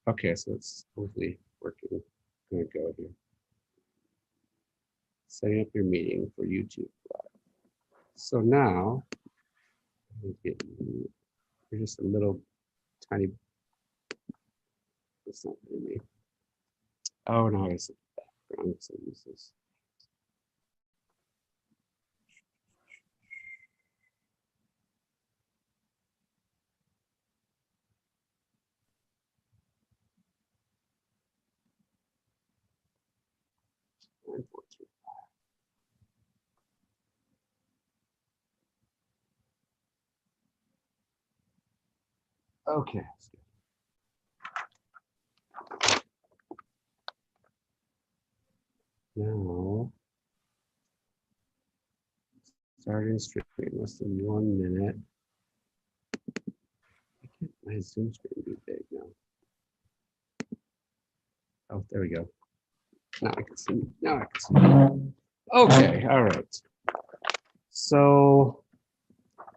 Okay, so it's hopefully working. I'm gonna go here. Setting up your meeting for YouTube Live. So now, you're just a little tiny. It's not really me. Oh no, I said background. So use this. Okay. Now, starting streaming, less than 1 minute. My Zoom screen be big now. Oh, there we go. Now I can see. Now I can see. Okay, all right. So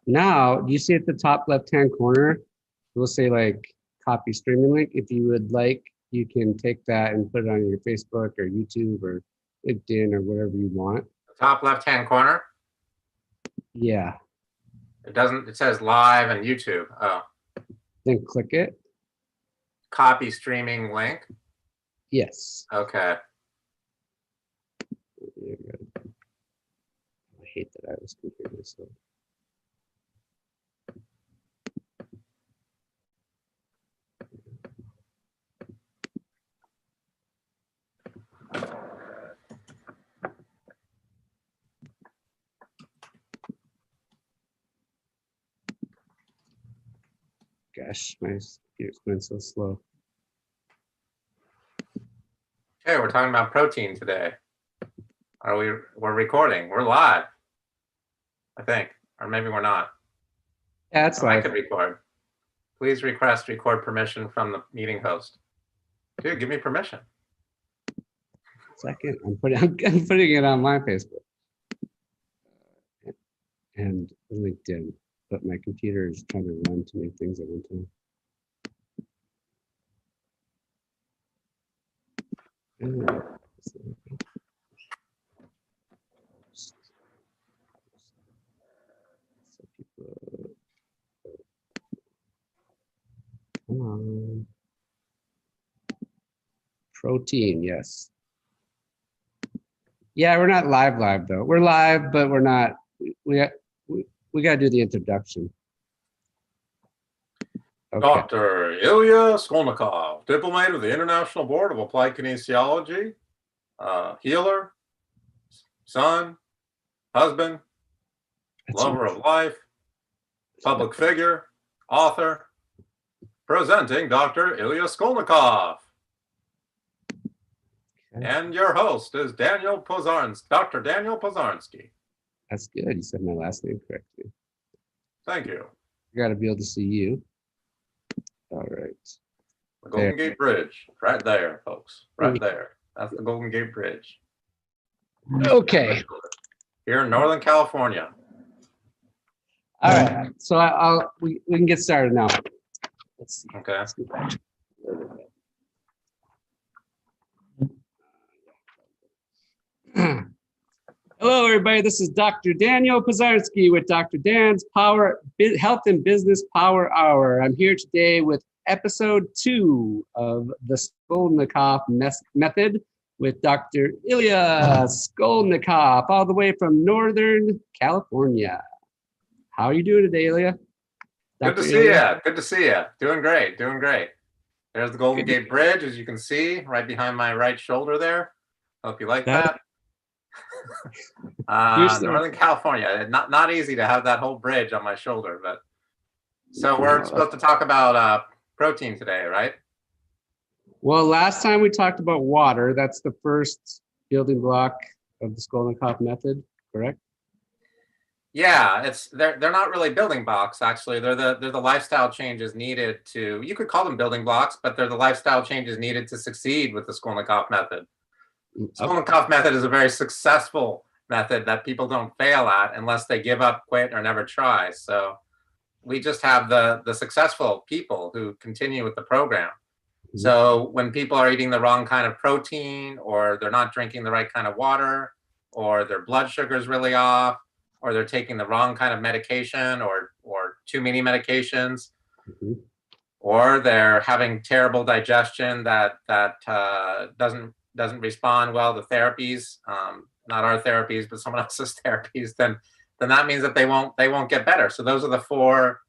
now, do you see at the top left-hand corner, we'll say like copy streaming link. If you would like, you can take that and put it on your Facebook or YouTube or LinkedIn or whatever you want. Top left-hand corner? Yeah. It says live and YouTube. Oh. Then click it. Copy streaming link? Yes. Okay. I hate that I was confusing myself. Gosh, my computer's going so slow. Okay, we're talking about protein today. We're recording. We're live, I think, or maybe we're not. Yeah, that's I live. could record. Please request record permission from the meeting host. Dude, give me permission. Second, I'm putting it on my Facebook and LinkedIn, but my computer is trying to run too many things at one time. Come on. Protein, yes. Yeah, we're not live though. We're live, but we're not. We got to do the introduction. Okay. Dr. Ilya Skolnikov, diplomat of the International Board of Applied Kinesiology, healer, son, husband, lover of life, public figure, author, presenting Dr. Ilya Skolnikov. And your host is Dr. Daniel Pozarnsky. That's good. You said my last name correctly. Thank you. I got to be able to see you. All right. The Golden Gate Bridge, right there, folks. Right there. That's the Golden Gate Bridge. Okay. Here in Northern California. All right. So we can get started now. Let's see. Okay. Let's go back. Hello, everybody. This is Dr. Daniel Pozarnsky with Dr. Dan's Health and Business Power Hour. I'm here today with episode 2 of the Skolnikov method with Dr. Ilya Skolnikov, all the way from Northern California. How are you doing today, Ilya? Good to see you. Good to see you. Doing great. Doing great. There's the Golden Gate Bridge, as you can see, right behind my right shoulder there. Hope you like that. Northern California, not easy to have that whole bridge on my shoulder, but so we're supposed to talk about protein today, right? Well, last time we talked about water. That's the first building block of the Skolnikov method, correct? Yeah, they're not really building blocks, actually. They're the lifestyle changes needed to, you could call them building blocks, but they're the lifestyle changes needed to succeed with the Skolnikov method. Skolnikov method is a very successful method that people don't fail at unless they give up, quit, or never try. So we just have the successful people who continue with the program. So when people are eating the wrong kind of protein, or they're not drinking the right kind of water, or their blood sugar is really off, or they're taking the wrong kind of medication, or too many medications, or they're having terrible digestion that doesn't respond well to therapies, not our therapies, but someone else's therapies, then that means that they won't get better. So those are the four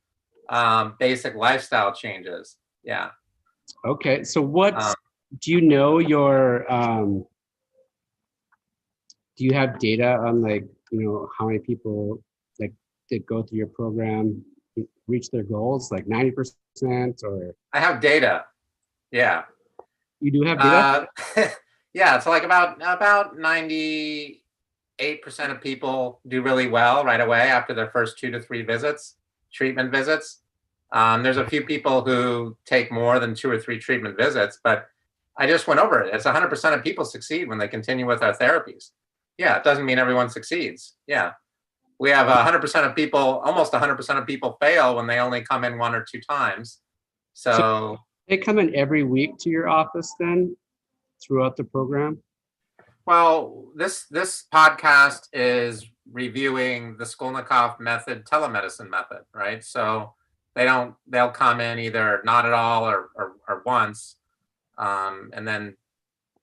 basic lifestyle changes. Yeah. Okay. So what do you know do you have data on, like, how many people like that go through your program reach their goals, like 90%, or? I have data. Yeah. You do have data? Yeah, it's like about 98% of people do really well right away after their first 2 to 3 treatment visits. There's a few people who take more than 2 or 3 treatment visits, but I just went over it. It's 100% of people succeed when they continue with our therapies. Yeah, it doesn't mean everyone succeeds. Yeah. We have 100% of people, almost 100% of people fail when they only come in 1 or 2 times. So they come in every week to your office then throughout the program? Well, this podcast is reviewing the Skolnikov method, telemedicine method, right? So they'll come in either not at all or once, and then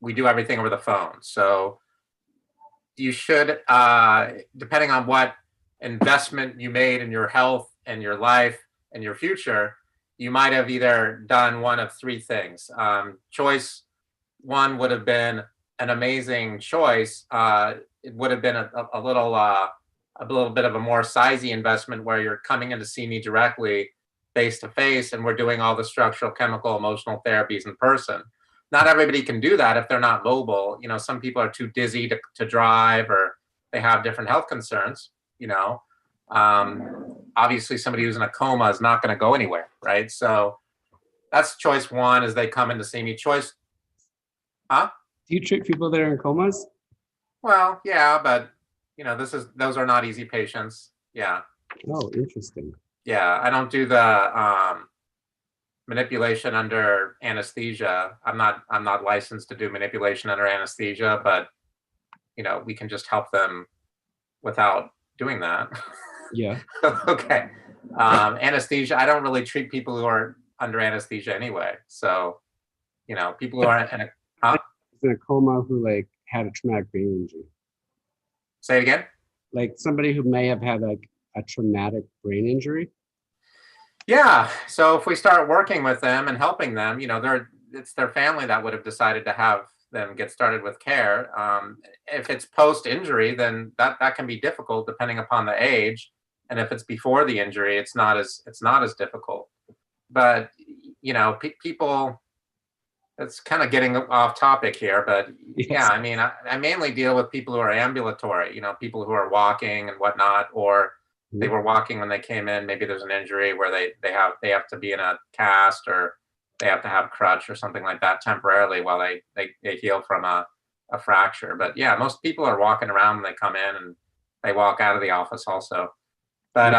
we do everything over the phone. So you should, depending on what investment you made in your health and your life and your future, you might have either done one of 3 things. Choice 1 would have been an amazing choice. It would have been a little bit of a more sizey investment, where you're coming in to see me directly face to face, and we're doing all the structural, chemical, emotional therapies in person. Not everybody can do that if they're not mobile. Some people are too dizzy to drive, or they have different health concerns. Obviously somebody who's in a coma is not going to go anywhere, right? So that's choice 1, is they come in to see me. Choice, do you treat people that are in comas? Well, yeah, but those are not easy patients. Yeah. Oh, interesting. Yeah, I don't do the manipulation under anesthesia. I'm not licensed to do manipulation under anesthesia, but we can just help them without doing that. Yeah. Okay. Anesthesia, I don't really treat people who are under anesthesia anyway. So, people who are in a coma who like had a traumatic brain injury. Say it again? Like somebody who may have had like a traumatic brain injury. Yeah. So if we start working with them and helping them, it's their family that would have decided to have them get started with care. If it's post-injury, then that can be difficult depending upon the age. And if it's before the injury, it's not as difficult. But people. It's kind of getting off topic here, but yes. Yeah, I mean, I mainly deal with people who are ambulatory, people who are walking and whatnot, or they were walking when they came in. Maybe there's an injury where they have to be in a cast, or they have to have crutch or something like that temporarily while they heal from a fracture. But yeah, most people are walking around when they come in, and they walk out of the office also. But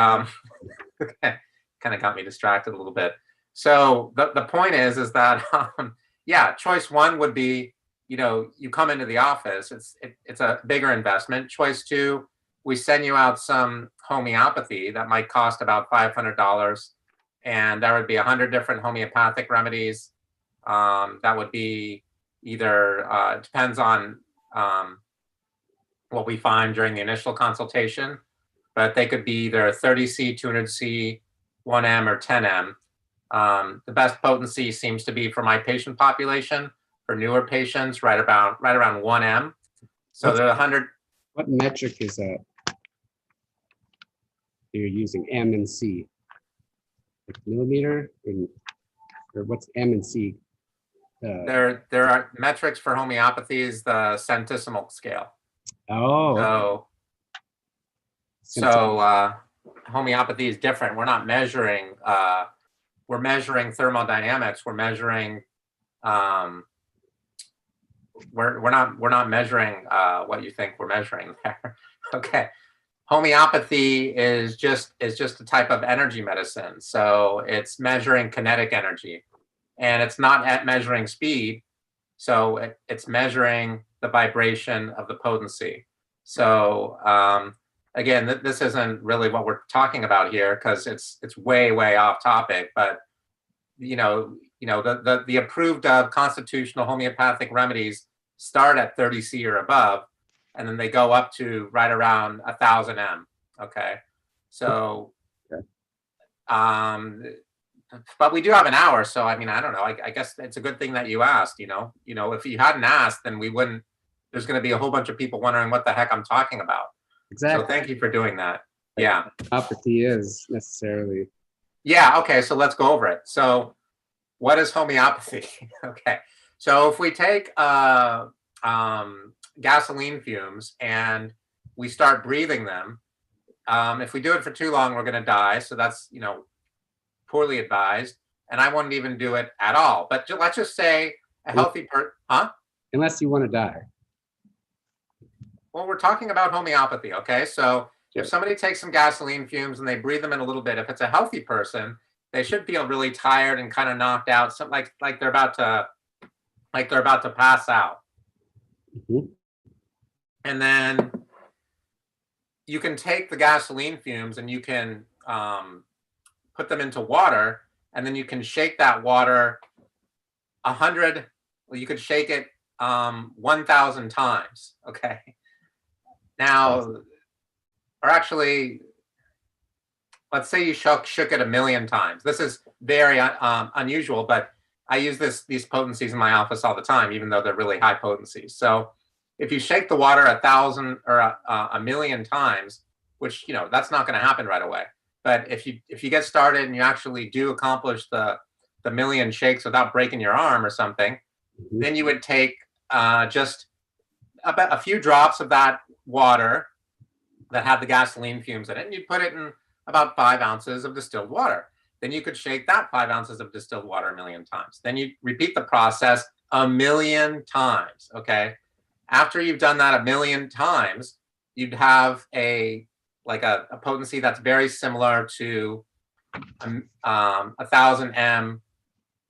kind of got me distracted a little bit. So the point is that yeah, choice 1 would be, you come into the office. It's a bigger investment. Choice 2, we send you out some homeopathy that might cost about $500, and there would be 100 different homeopathic remedies. That would be either depends on what we find during the initial consultation, but they could be either 30C, 200C, 1M, or 10M. The best potency seems to be for my patient population. For newer patients, right around 1M. So there are 100. What metric is that you're using? M and C, like millimeter, or what's M and C? There are metrics for homeopathies, the centesimal scale. Oh. So homeopathy is different. We're not measuring. We're measuring thermodynamics. We're measuring. We're not measuring what you think we're measuring there. Okay. Homeopathy is just a type of energy medicine. So it's measuring kinetic energy. and it's not at measuring speed. So it's measuring the vibration of the potency. So again, this isn't really what we're talking about here because it's way off topic. But the approved constitutional homeopathic remedies start at 30C or above, and then they go up to right around 1,000 M. Okay, so but we do have an hour, so I mean, I don't know. I guess it's a good thing that you asked. If you hadn't asked, then we wouldn't. There's going to be a whole bunch of people wondering what the heck I'm talking about. Exactly. So thank you for doing that. Yeah. Homeopathy is necessarily. Yeah. Okay. So let's go over it. So, what is homeopathy? Okay. So if we take gasoline fumes and we start breathing them, if we do it for too long, we're going to die. So that's poorly advised, and I wouldn't even do it at all. But let's just say a healthy person, huh? Unless you want to die. Well, we're talking about homeopathy, okay? So if somebody takes some gasoline fumes and they breathe them in a little bit, if it's a healthy person, they should feel really tired and kind of knocked out, something like they're about to pass out. Mm-hmm. And then you can take the gasoline fumes and you can put them into water, and then you can shake that water 100. Well, you could shake it 1,000 times. Okay. Now, or actually, let's say you shook it 1,000,000 times. This is very unusual, but I use these potencies in my office all the time, even though they're really high potencies. So if you shake the water 1,000 or 1,000,000 times, which that's not going to happen right away. But if you get started and you actually do accomplish the 1,000,000 shakes without breaking your arm or something, Mm-hmm. then you would take just about a few drops of that water that had the gasoline fumes in it, and you put it in about 5 ounces of distilled water. Then you could shake that 5 ounces of distilled water 1,000,000 times. Then you repeat the process 1,000,000 times. Okay. After you've done that 1,000,000 times, you'd have a potency that's very similar to 1,000 M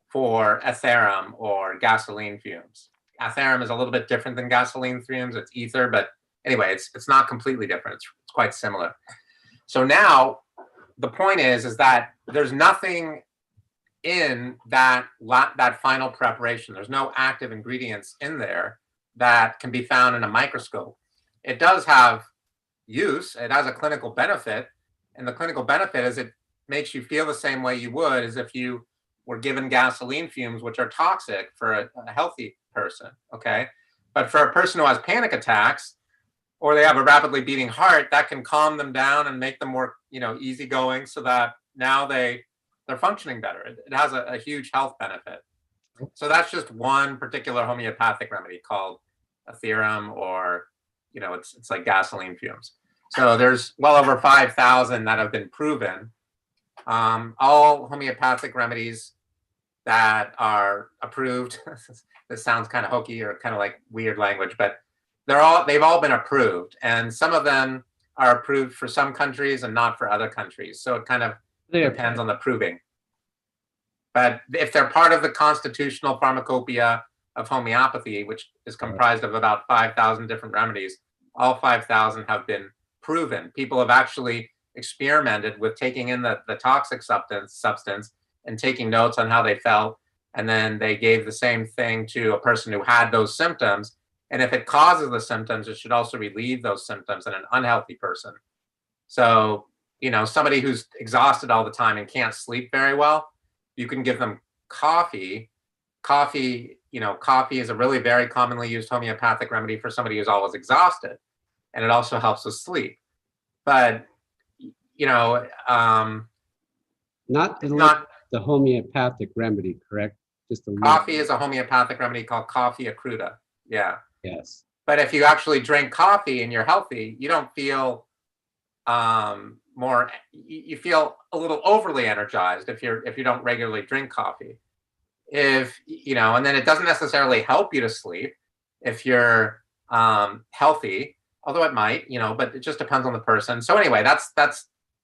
for ethereum or gasoline fumes. Ethereum is a little bit different than gasoline fumes. It's ether, but anyway, it's not completely different. It's quite similar. So now the point is that there's nothing in that final preparation. There's no active ingredients in there that can be found in a microscope. It does have use. It has a clinical benefit, and the clinical benefit is it makes you feel the same way you would as if you were given gasoline fumes, which are toxic for a healthy person. Okay, but for a person who has panic attacks or they have a rapidly beating heart, that can calm them down and make them more easygoing, so that now they're functioning better. It has a huge health benefit. So that's just one particular homeopathic remedy called ethereum, or it's like gasoline fumes. So there's well over 5,000 that have been proven. All homeopathic remedies that are approved. This sounds kind of hokey or kind of like weird language, but they've all been approved, and some of them are approved for some countries and not for other countries. So it kind of depends on the proving. But if they're part of the constitutional pharmacopoeia of homeopathy, which is comprised of about 5,000 different remedies, all 5,000 have been proven. People have actually experimented with taking in the toxic substance and taking notes on how they felt. And then they gave the same thing to a person who had those symptoms. And if it causes the symptoms, it should also relieve those symptoms in an unhealthy person. So, somebody who's exhausted all the time and can't sleep very well, you can give them coffee. Coffee is a really very commonly used homeopathic remedy for somebody who's always exhausted. And it also helps with sleep. But, not the homeopathic remedy, correct? Just the coffee is a homeopathic remedy called coffee accruta. Yeah. Yes. But if you actually drink coffee and you're healthy, you don't feel you feel a little overly energized if you don't regularly drink coffee. And then it doesn't necessarily help you to sleep if you're healthy, although it might, but it just depends on the person. So anyway, that's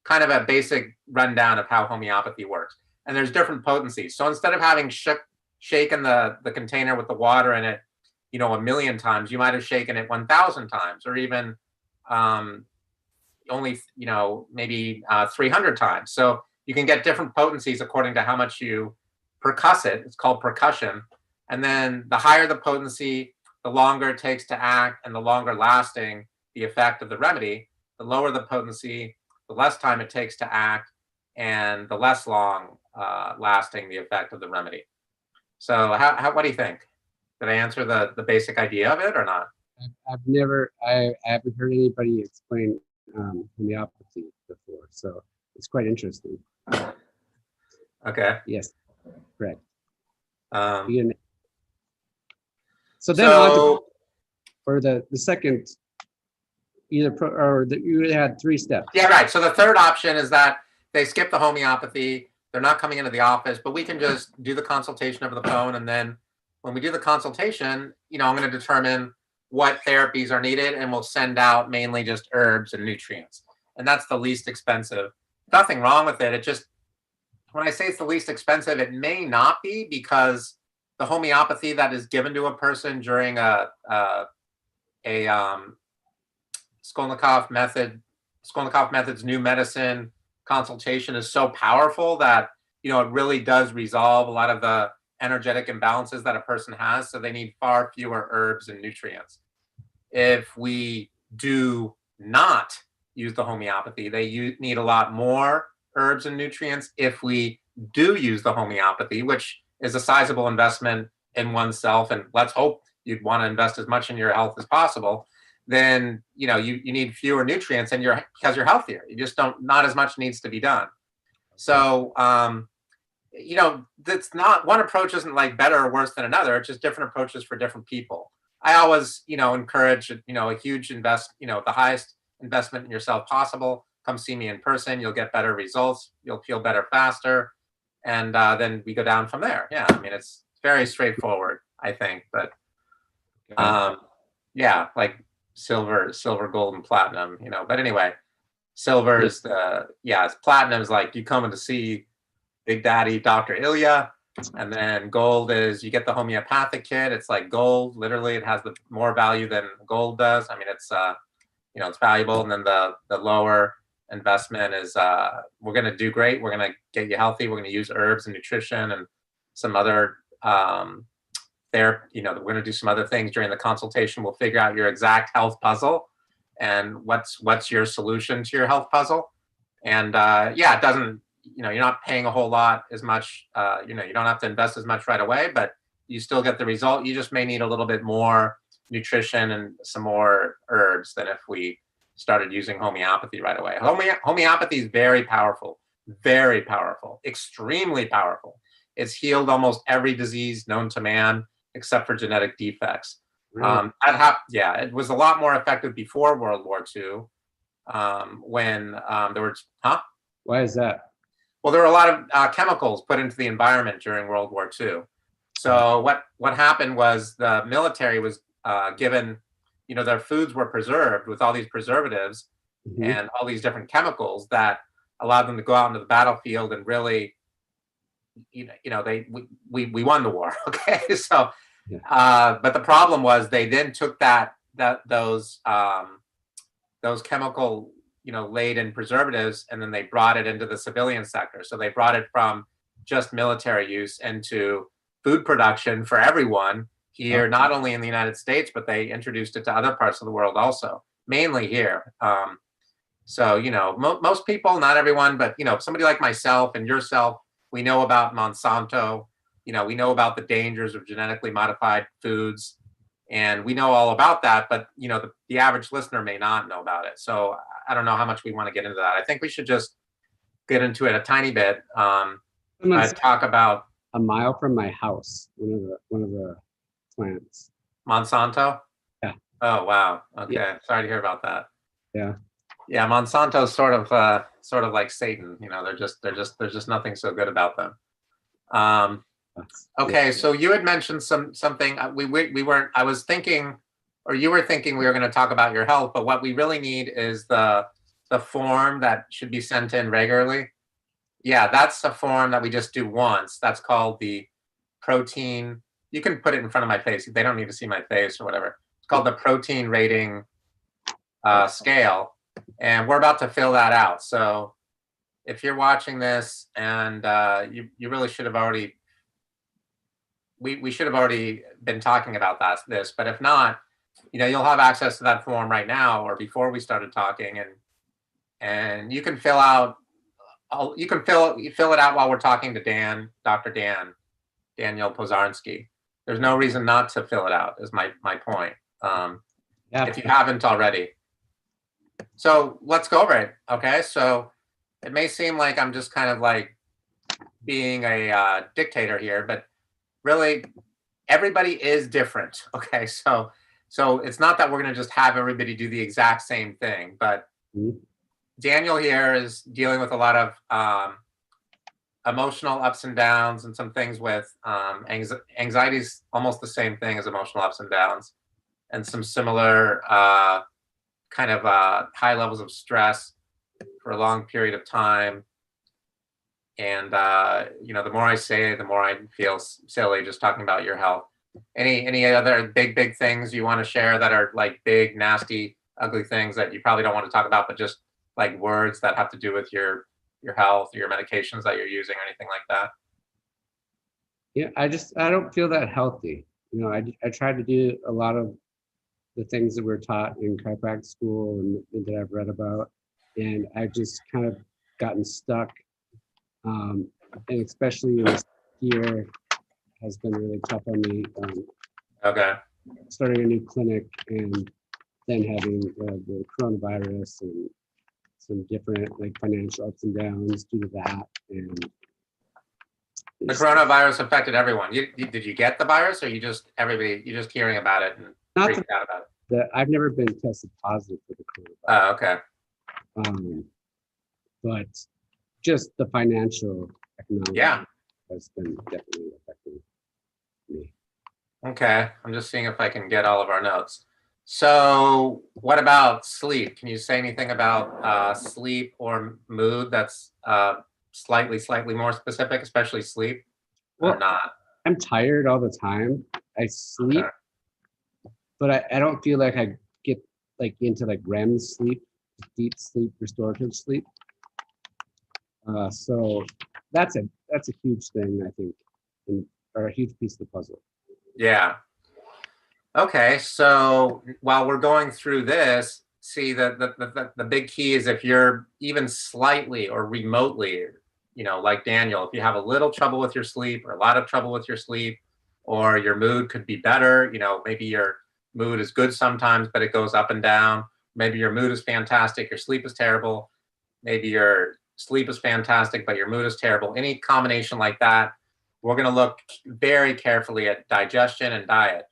kind of a basic rundown of how homeopathy works. And there's different potencies. So instead of having shook shaken the container with the water in it, 1,000,000 times. You might have shaken it 1,000 times, or even only, maybe 300 times. So you can get different potencies according to how much you percuss it. It's called percussion. And then the higher the potency, the longer it takes to act and the longer lasting the effect of the remedy. The lower the potency, the less time it takes to act and the less long lasting the effect of the remedy. So what do you think? Did I answer the basic idea of it or not? I haven't heard anybody explain homeopathy before, so it's quite interesting. Okay. Yes, correct. Um, so then on to, for the second, you had 3 steps. Yeah, right. So the third option is that they skip the homeopathy. They're not coming into the office, but we can just do the consultation over the phone. And then when we do the consultation, I'm going to determine what therapies are needed, and we'll send out mainly just herbs and nutrients. And that's the least expensive. Nothing wrong with it. It just, when I say it's the least expensive, it may not be, because the homeopathy that is given to a person during a Skolnikov method's new medicine consultation is so powerful that it really does resolve a lot of the energetic imbalances that a person has. So they need far fewer herbs and nutrients. If we do not use the homeopathy, they need a lot more herbs and nutrients. If we do use the homeopathy, which is a sizable investment in oneself, and let's hope you'd want to invest as much in your health as possible, then you need fewer nutrients, and because you're healthier. You just not as much needs to be done. So that's not, one approach isn't like better or worse than another. It's just different approaches for different people. I always encourage a huge the highest investment in yourself possible. Come see me in person. You'll get better results. You'll feel better faster, and then we go down from there. Yeah, I mean, it's very straightforward, I think. But yeah, like silver, gold, and platinum. But anyway, silver is platinum is like you coming to see Big Daddy Dr. Ilya, and then gold is you get the homeopathic kit. It's like gold. Literally, it has the more value than gold does. I mean, it's it's valuable. And then the lower investment is we're going to do great. We're going to get you healthy. We're going to use herbs and nutrition and some other we're going to do some other things during the consultation. We'll figure out your exact health puzzle and what's your solution to your health puzzle. And it doesn't, you're not paying a whole lot as much, you don't have to invest as much right away, but you still get the result. You just may need a little bit more nutrition and some more herbs than if we started using homeopathy right away. Homeopathy is very powerful, extremely powerful. It's healed almost every disease known to man, except for genetic defects. Really? It was a lot more effective before World War II, when there were, Why is that? Well, there were a lot of chemicals put into the environment during World War II. So what happened was the military was given, their foods were preserved with all these preservatives and all these different chemicals that allowed them to go out into the battlefield and really, we won the war. Okay, so, but the problem was they then took those chemical, laden preservatives, and then they brought it into the civilian sector. So they brought it from just military use into food production for everyone here, not only in the United States, but they introduced it to other parts of the world also, mainly here. So, most people, not everyone, but, somebody like myself and yourself, we know about Monsanto, we know about the dangers of genetically modified foods, and we know all about that, but, the average listener may not know about it. So I don't know how much we want to get into that. I think we should just get into it a tiny bit. Talk about a mile from my house, one of the plants. Monsanto? Yeah. Oh, wow. Okay. Yeah. Sorry to hear about that. Yeah. Yeah, Monsanto's sort of like Satan. There's just nothing so good about them. Okay, so you had mentioned something. We weren't. I was thinking, or you were thinking, we were going to talk about your health, but what we really need is the form that should be sent in regularly. Yeah, that's a form that we just do once. That's called the protein. You can put it in front of my face. They don't need to see my face or whatever. It's called the protein rating scale, and we're about to fill that out. So if you're watching this and you really should have already, we should have already been talking about this, but if not, you'll have access to that form right now or before we started talking, and you can fill out, you can fill it out while we're talking to Dr. Daniel Pozarnsky. There's no reason not to fill it out, is my point. If you haven't already. So let's go over it. Okay, so it may seem like I'm just kind of like being a dictator here, but really everybody is different. Okay, so it's not that we're going to just have everybody do the exact same thing, but Daniel here is dealing with a lot of emotional ups and downs and some things with anxiety is almost the same thing as emotional ups and downs, and some similar kind of high levels of stress for a long period of time. And the more I say, the more I feel silly just talking about your health. Any other big things you want to share that are like big, nasty, ugly things that you probably don't want to talk about, but just like words that have to do with your health, your medications that you're using, or anything like that? Yeah, I don't feel that healthy. I try to do a lot of the things that we're taught in chiropractic school and that I've read about, and I've just kind of gotten stuck. And especially in this year has been really tough on me. Okay. Starting a new clinic and then having the coronavirus and some different like financial ups and downs due to that. And the coronavirus affected everyone. Did you get the virus, or you just hearing about it and freaking out about it? I've never been tested positive for the coronavirus. Oh, okay. But just the financial economic has been definitely affecting me. Okay, I'm just seeing if I can get all of our notes. So what about sleep? Can you say anything about sleep or mood that's slightly more specific, especially sleep? Well, or not? I'm tired all the time. I sleep, but I don't feel like I get like into like REM sleep, deep sleep, restorative sleep. So that's a huge thing, I think, or a huge piece of the puzzle. Yeah. Okay, so while we're going through this, see the big key is if you're even slightly or remotely, like Daniel, if you have a little trouble with your sleep or a lot of trouble with your sleep, or your mood could be better, maybe your mood is good sometimes, but it goes up and down. Maybe your mood is fantastic, your sleep is terrible. Maybe your sleep is fantastic, but your mood is terrible. Any combination like that, we're going to look very carefully at digestion and diet.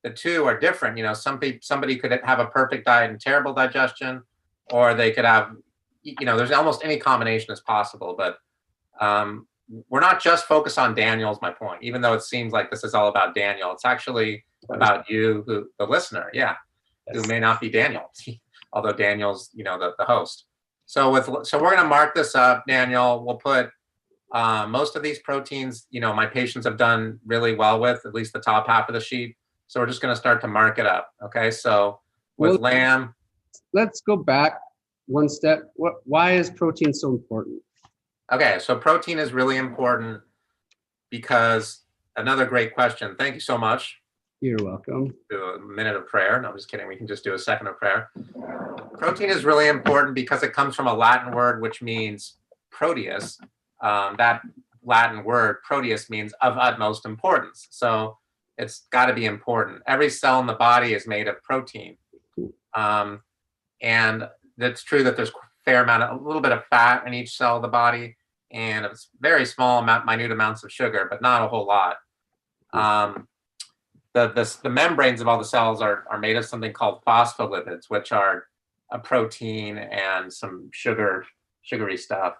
The two are different. Somebody could have a perfect diet and terrible digestion, or they could have, there's almost any combination is possible. But we're not just focused on Daniel, is my point. Even though it seems like this is all about Daniel, it's actually about you, the listener, who may not be Daniel, although Daniel's, the host. So we're going to mark this up, Daniel. We'll put most of these proteins, my patients have done really well with, at least the top half of the sheet. So we're just going to start to mark it up. Okay. So with lamb. Let's go back one step. Why is protein so important? Okay. So protein is really important because another great question. Thank you so much. You're welcome. Do a minute of prayer. No, I'm just kidding. We can just do a second of prayer. Protein is really important because it comes from a Latin word, which means proteus. That Latin word, proteus, means of utmost importance. So it's got to be important. Every cell in the body is made of protein. And it's true that there's a little bit of fat in each cell of the body, and it's very small, minute amounts of sugar, but not a whole lot. The membranes of all the cells are made of something called phospholipids, which are a protein and some sugary stuff,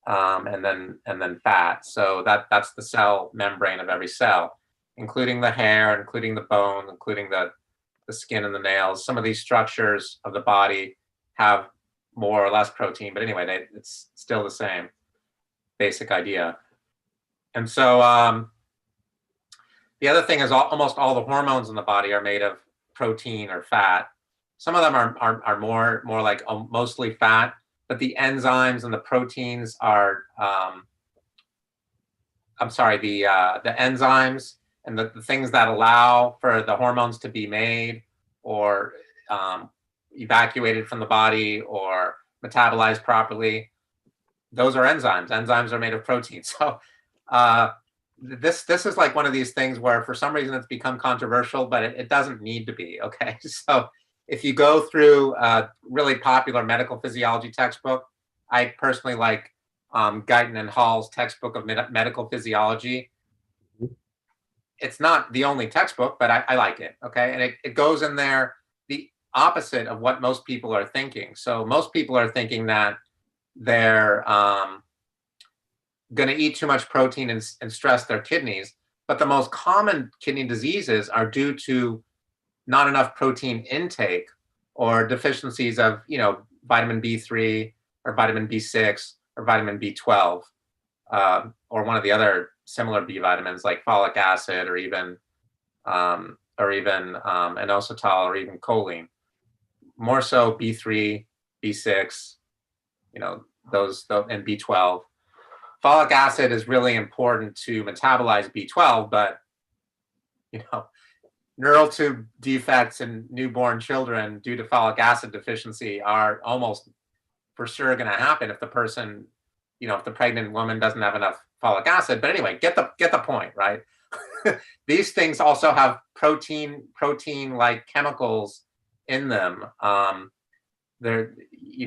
and then fat. So that's the cell membrane of every cell, including the hair, including the bone, including the skin and the nails. Some of these structures of the body have more or less protein, but anyway, it's still the same basic idea. And so The other thing is almost all the hormones in the body are made of protein or fat. Some of them are more like mostly fat, but the enzymes and the proteins are, I'm sorry, the enzymes and the things that allow for the hormones to be made or evacuated from the body or metabolized properly, those are enzymes. Enzymes are made of protein. So this is like one of these things where for some reason it's become controversial, but it doesn't need to be. Okay, so if you go through a really popular medical physiology textbook, I personally like Guyton and Hall's textbook of medical physiology. It's not the only textbook, but I like it. Okay, and it goes in there the opposite of what most people are thinking. So most people are thinking that they're going to eat too much protein and stress their kidneys. But the most common kidney diseases are due to not enough protein intake or deficiencies of, vitamin B3 or vitamin B6 or vitamin B12, or one of the other similar B vitamins like folic acid or even inositol or even choline. More so B3, B6, those and B12. Folic acid is really important to metabolize B12, but neural tube defects in newborn children due to folic acid deficiency are almost for sure going to happen if the person, if the pregnant woman doesn't have enough folic acid. But anyway, get the point, right? These things also have protein-like chemicals in them. They're,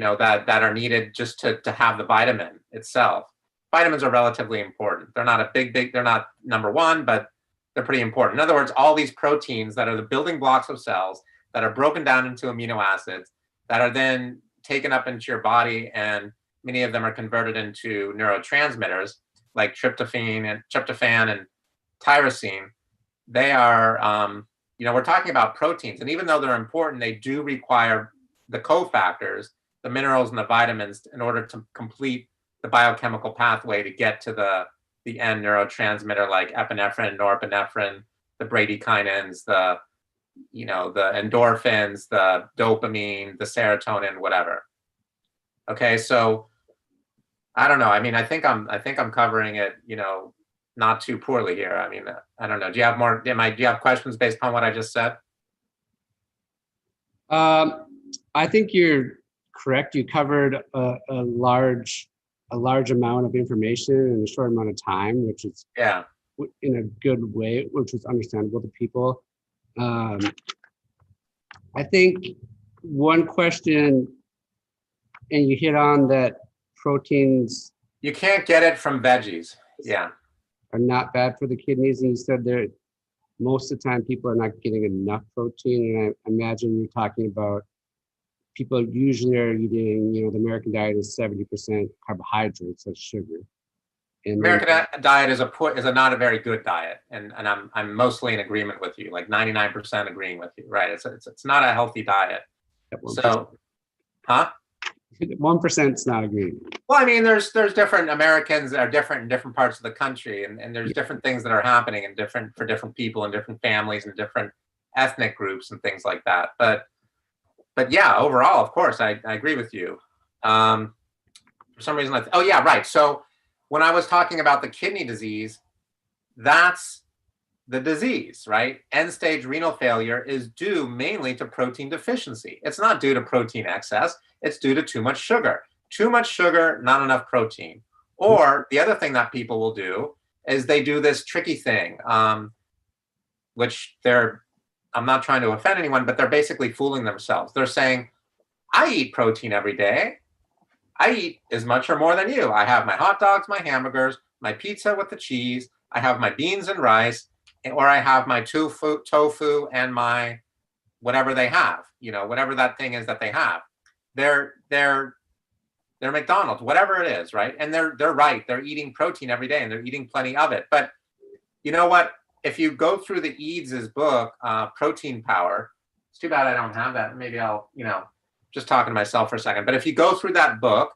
that are needed just to have the vitamin itself. Vitamins are relatively important. They're not they're not number one, but they're pretty important. In other words, all these proteins that are the building blocks of cells that are broken down into amino acids that are then taken up into your body, and many of them are converted into neurotransmitters like tryptophan and tyrosine. They are, we're talking about proteins, and even though they're important, they do require the cofactors, the minerals and the vitamins, in order to complete the biochemical pathway to get to the end neurotransmitter like epinephrine, norepinephrine, the bradykinins, the endorphins, the dopamine, the serotonin, whatever. Okay, so I don't know. I mean, I think I'm covering it, not too poorly here. I mean, I don't know. Do you have more? Do you have questions based upon what I just said? I think you're correct. You covered a large amount of information in a short amount of time, which is in a good way, which was understandable to people. I think one question, and you hit on that proteins. You can't get it from veggies. Yeah. Are not bad for the kidneys, and you said that most of the time people are not getting enough protein. And I imagine you're talking about people usually are eating, the American diet is 70% carbohydrates, that's sugar. And American diet is not a very good diet, and I'm mostly in agreement with you, like 99% agreeing with you, right? It's not a healthy diet. So, huh? 1% is not agreeing. Well, I mean, there's different Americans that are different in different parts of the country, and there's different things that are happening for different people and different families and different ethnic groups and things like that. But yeah, overall, of course, I agree with you. For some reason, oh yeah, right. So when I was talking about the kidney disease, that's the disease, right? End-stage renal failure is due mainly to protein deficiency. It's not due to protein excess. It's due to too much sugar. Too much sugar, not enough protein. Or the other thing that people will do is they do this tricky thing, which I'm not trying to offend anyone, but they're basically fooling themselves. They're saying, I eat protein every day. I eat as much or more than you. I have my hot dogs, my hamburgers, my pizza with the cheese. I have my beans and rice, or I have my tofu and my whatever they have, whatever that thing is that they have. They're McDonald's, whatever it is, right? And they're right. They're eating protein every day and they're eating plenty of it. But you know what? If you go through the Eads' book, Protein Power, it's too bad I don't have that. Maybe I'll, just talking to myself for a second. But if you go through that book,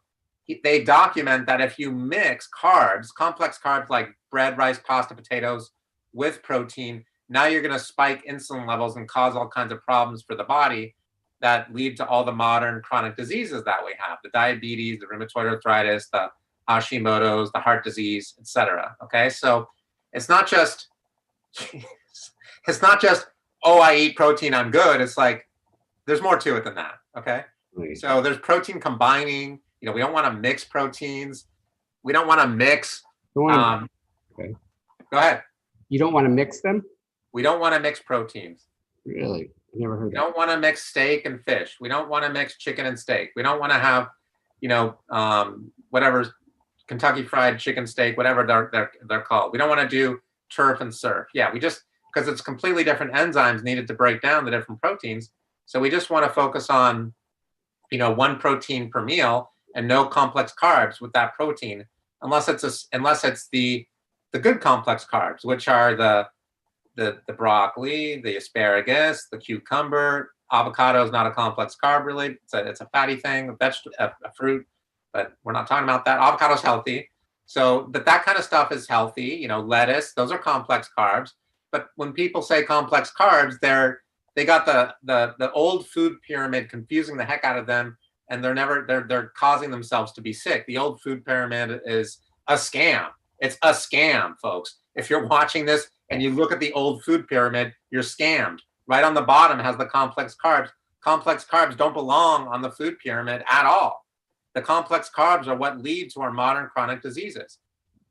they document that if you mix carbs, complex carbs like bread, rice, pasta, potatoes, with protein, now you're going to spike insulin levels and cause all kinds of problems for the body that lead to all the modern chronic diseases that we have, the diabetes, the rheumatoid arthritis, the Hashimoto's, the heart disease, etc. Okay, so it's not just oh, I eat protein, I'm good. It's like there's more to it than that. Okay, Right. so there's protein combining. We don't want to mix proteins. We don't want to mix. Okay. Go ahead. You don't want to mix them? We don't want to mix proteins. Really? I never heard We that. don't want to mix steak and fish. We don't want to mix chicken and steak. We don't want to have, whatever Kentucky Fried Chicken steak, whatever they're called. We don't want to do turf and surf. Yeah, we just, because it's completely different enzymes needed to break down the different proteins. So we just want to focus on, one protein per meal and no complex carbs with that protein, unless it's the good complex carbs, which are the broccoli, the asparagus, the cucumber. Avocado is not a complex carb, really. It's a fatty thing, a fruit, but we're not talking about that. Avocado is healthy. So, but that kind of stuff is healthy. Lettuce, those are complex carbs. But when people say complex carbs, they got the old food pyramid confusing the heck out of them, and they're causing themselves to be sick. The old food pyramid is a scam. It's a scam, folks. If you're watching this and you look at the old food pyramid, you're scammed. Right on the bottom has the complex carbs. Complex carbs don't belong on the food pyramid at all. The complex carbs are what lead to our modern chronic diseases.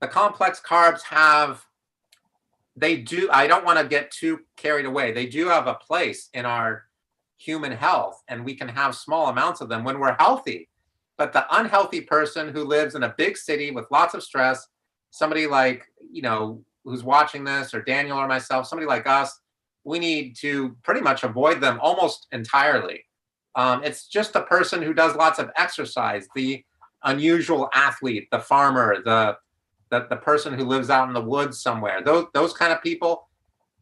The complex carbs I don't want to get too carried away. They do have a place in our human health, and we can have small amounts of them when we're healthy. But the unhealthy person who lives in a big city with lots of stress, somebody like, who's watching this, or Daniel or myself, somebody like us, we need to pretty much avoid them almost entirely. It's just the person who does lots of exercise, the unusual athlete, the farmer, the person who lives out in the woods somewhere. Those kind of people,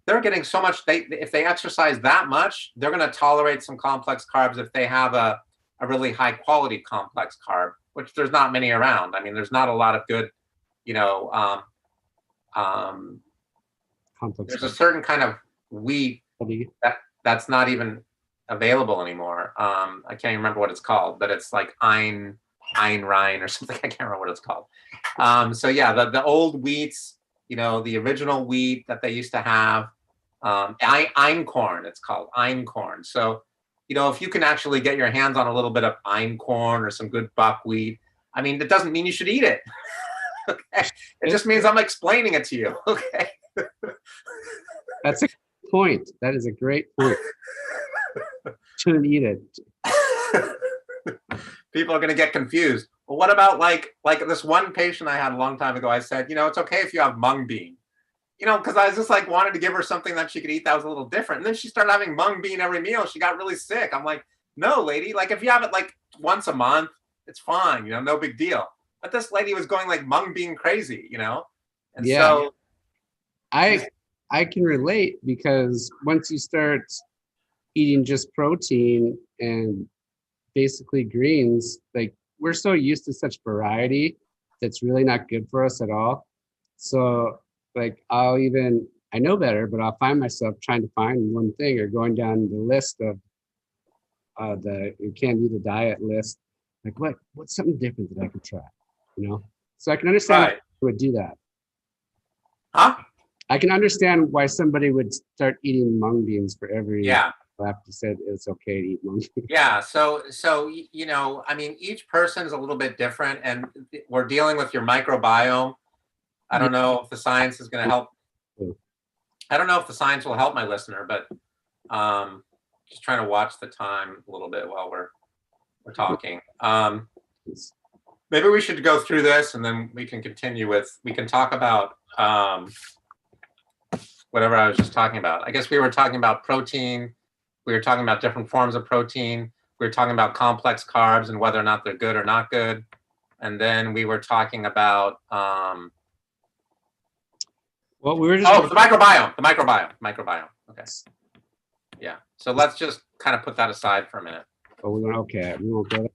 they're getting so much. If they exercise that much, they're going to tolerate some complex carbs if they have a really high quality complex carb, which there's not many around. I mean, there's not a lot of good, Complex there's a certain kind of wheat that's not even available anymore. I can't even remember what it's called, but it's like Ein Rhein or something. I can't remember what it's called. So yeah, the old wheats, the original wheat that they used to have, einkorn, it's called einkorn. So, if you can actually get your hands on a little bit of einkorn or some good buckwheat, I mean, that doesn't mean you should eat it. Okay. It just means I'm explaining it to you. Okay. That's a good point. That is a great point. Shouldn't eat it. People are going to get confused. Well, what about like this one patient I had a long time ago? I said, it's okay if you have mung bean, because I was just like wanted to give her something that she could eat that was a little different. And then she started having mung bean every meal. She got really sick. I'm like, no, lady, like if you have it like once a month, it's fine, no big deal. But this lady was going like mung bean crazy, And Yeah. so I can relate, because once you start eating just protein and basically greens, like we're so used to such variety that's really not good for us at all. So like I know better, but I'll find myself trying to find one thing, or going down the list of the Candida diet list. Like what's something different that I could try, So I can understand why I would do that. Huh? I can understand why somebody would start eating mung beans for every. Yeah. After said it's okay to eat mung beans. Yeah. So I mean, each person is a little bit different, and we're dealing with your microbiome. I don't know if the science is going to help. I don't know if the science will help my listener, but just trying to watch the time a little bit while we're talking. Maybe we should go through this, and then we can continue we can talk about whatever I was just talking about. I guess we were talking about protein. We were talking about different forms of protein. We were talking about complex carbs and whether or not they're good or not good. And then we were talking about well, we were just the microbiome. Okay. Yeah. So let's just kind of put that aside for a minute. Oh, we won't go there.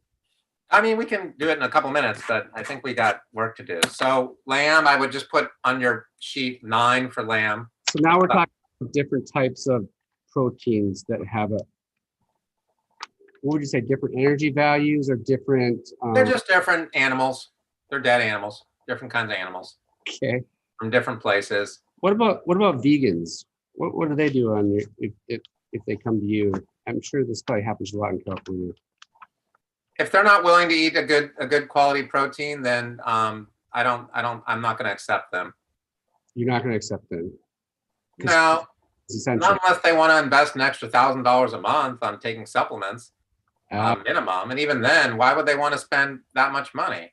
I mean, we can do it in a couple minutes, but I think we got work to do. So lamb, I would just put on your sheet 9 for lamb. So now we're talking about different types of proteins that have a, what would you say, different energy values or different? They're just different animals. They're dead animals, different kinds of animals Okay. from different places. What about vegans? What do they do on your if they come to you? I'm sure this probably happens a lot in California. If they're not willing to eat a good quality protein, then I'm not going to accept them. You're not going to accept them. No, It's essential. not unless they want to invest an extra $1,000 a month on taking supplements, minimum. And even then, why would they want to spend that much money?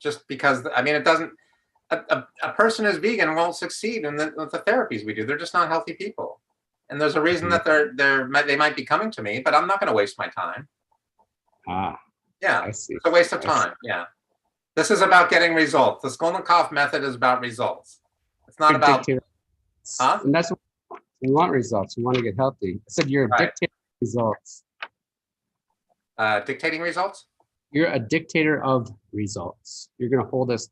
Just because, I mean, it doesn't. A person who's vegan won't succeed in with the therapies we do. They're just not healthy people, and there's a reason that they might be coming to me, but I'm not going to waste my time. Yeah, I see. It's a waste of time. Yeah, this is about getting results. The Skolnikov method is about results. It's not about. Huh? And that's what we want, results. We want to get healthy. I said you're a dictator of results. Dictating results? You're a dictator of results. You're going to hold us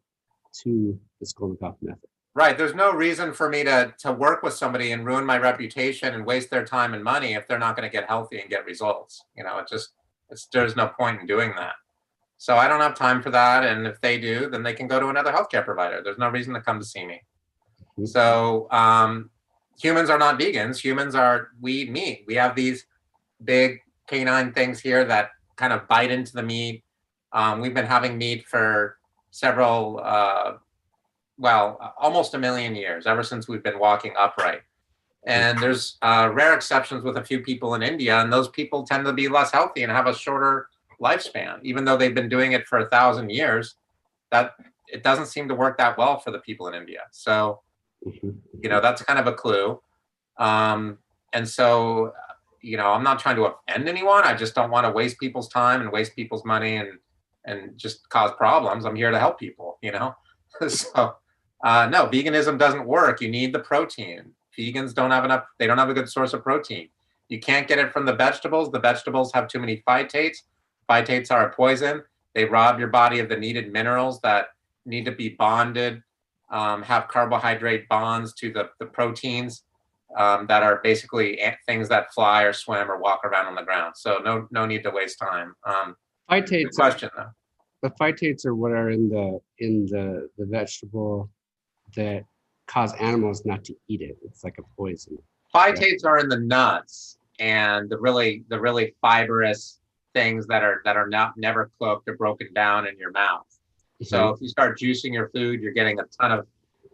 to the Skolnikov method. Right. There's no reason for me to work with somebody and ruin my reputation and waste their time and money if they're not going to get healthy and get results. You know, there's no point in doing that. So I don't have time for that. And if they do, then they can go to another healthcare provider. There's no reason to come to see me. Mm-hmm. So humans are not vegans. We eat meat. We have these big canine things here that kind of bite into the meat. We've been having meat for several, almost 1 million years, ever since we've been walking upright. And there's rare exceptions with a few people in India, and those people tend to be less healthy and have a shorter lifespan, even though they've been doing it for 1,000 years. That it doesn't seem to work that well for the people in India. So, you know, that's kind of a clue. And so, you know, I'm not trying to offend anyone. I just don't want to waste people's time and waste people's money and just cause problems. I'm here to help people, you know? So, no, veganism doesn't work. You need the protein. Vegans don't have enough. They don't have a good source of protein. You can't get it from the vegetables. The vegetables have too many phytates. Phytates are a poison. They rob your body of the needed minerals that need to be bonded, have carbohydrate bonds to the proteins that are basically things that fly or swim or walk around on the ground. So no need to waste time. Phytates. Question though. The phytates are what are in the vegetable that cause animals not to eat it. It's like a poison. Phytates are in the nuts and the really fibrous things that are never cooked or broken down in your mouth. Mm-hmm. So if you start juicing your food, you're getting a ton of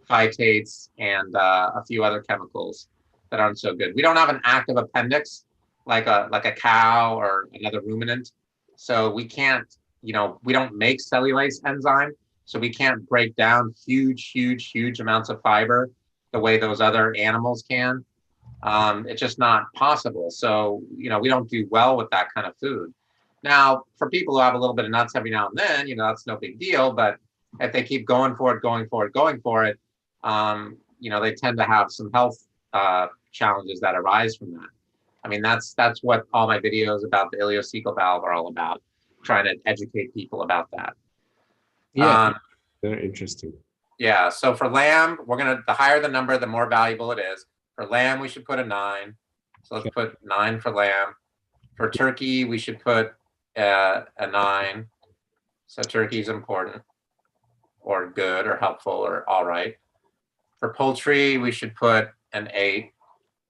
phytates and a few other chemicals that aren't so good. We don't have an active appendix like a cow or another ruminant, so we can't. You know, we don't make cellulase enzyme, so we can't break down huge amounts of fiber the way those other animals can. It's just not possible. So, you know, we don't do well with that kind of food. Now, for people who have a little bit of nuts every now and then, you know, that's no big deal. But if they keep going for it, you know, they tend to have some health challenges that arise from that. I mean, that's what all my videos about the ileocecal valve are all about. Trying to educate people about that. Yeah, very interesting. Yeah, so for lamb, the higher the number, the more valuable it is. For lamb, we should put a 9. So let's put 9 for lamb. For turkey, we should put a 9. So turkey is important, or good, or helpful, or all right. For poultry, we should put an 8.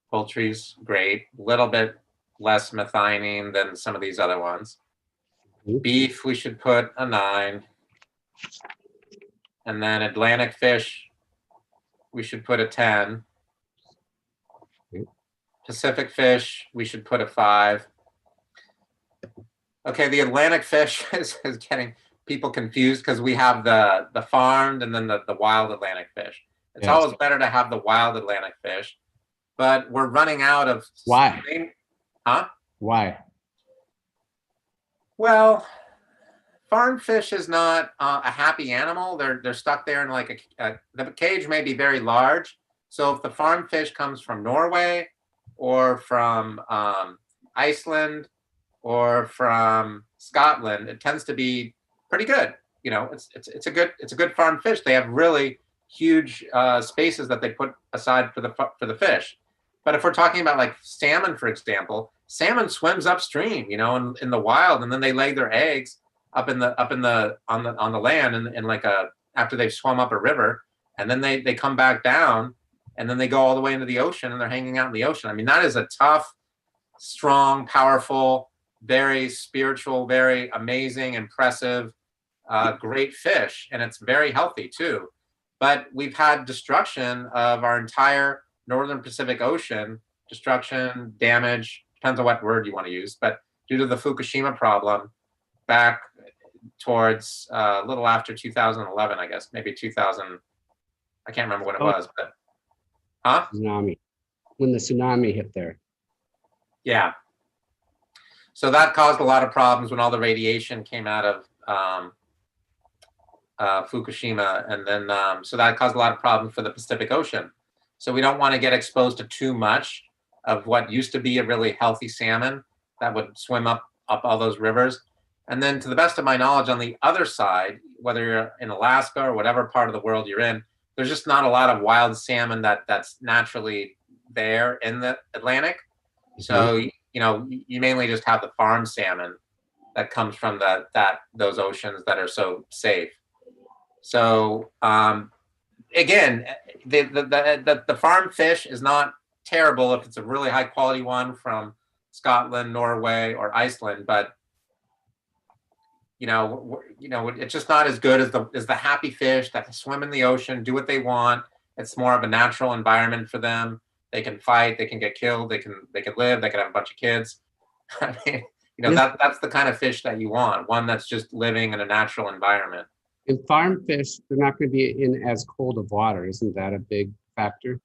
Poultry's great, a little bit less methionine than some of these other ones. Beef, we should put a 9. And then Atlantic fish, we should put a 10. Pacific fish, we should put a 5. Okay, the Atlantic fish is getting people confused because we have the farmed and then the wild Atlantic fish. It's always better to have the wild Atlantic fish, but we're running out of... Why? Huh? Why? Well, farm fish is not a happy animal. They're stuck there in like the cage may be very large. So if the farm fish comes from Norway or from Iceland or from Scotland, it tends to be pretty good. You know, it's a good farm fish. They have really huge spaces that they put aside for the fish. But if we're talking about like salmon, for example, salmon swims upstream, in the wild, and then they lay their eggs up on the land in like after they've swum up a river, and then they come back down, and then they go all the way into the ocean, and they're hanging out in the ocean. I mean, that is a tough, strong, powerful, very spiritual, very amazing, impressive, great fish, and it's very healthy too. But we've had destruction of our entire northern Pacific Ocean, destruction, damage, depends on what word you want to use, but due to the Fukushima problem back towards a little after 2011, I guess, maybe 2000, I can't remember what it was, but, Tsunami. When the tsunami hit there. Yeah. So that caused a lot of problems when all the radiation came out of Fukushima, and then so that caused a lot of problems for the Pacific Ocean. So we don't want to get exposed to too much of what used to be a really healthy salmon that would swim up all those rivers. And then, to the best of my knowledge, on the other side, whether you're in Alaska or whatever part of the world you're in, there's just not a lot of wild salmon that's naturally there in the Atlantic. So you mainly just have the farm salmon that comes from those oceans that are so safe. So again, the farm fish is not terrible if it's a really high quality one from Scotland, Norway, or Iceland, but it's just not as good as the happy fish that swim in the ocean, do what they want. It's more of a natural environment for them. They can fight, they can get killed, they can live, they can have a bunch of kids. I mean, that's the kind of fish that you want, one that's just living in a natural environment. And farm fish, they're not going to be in as cold of water. Isn't that a big factor?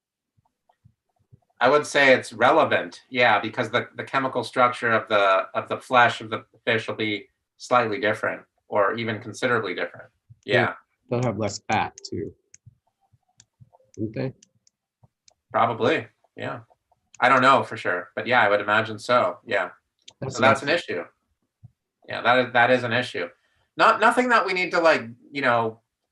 I would say it's relevant, yeah, because the chemical structure of the flesh of the fish will be slightly different, or even considerably different. Yeah. They'll have less fat too, won't they? Probably, yeah. I don't know for sure, but yeah, I would imagine so. Yeah. So that's an issue. Yeah, that is an issue. Nothing that we need to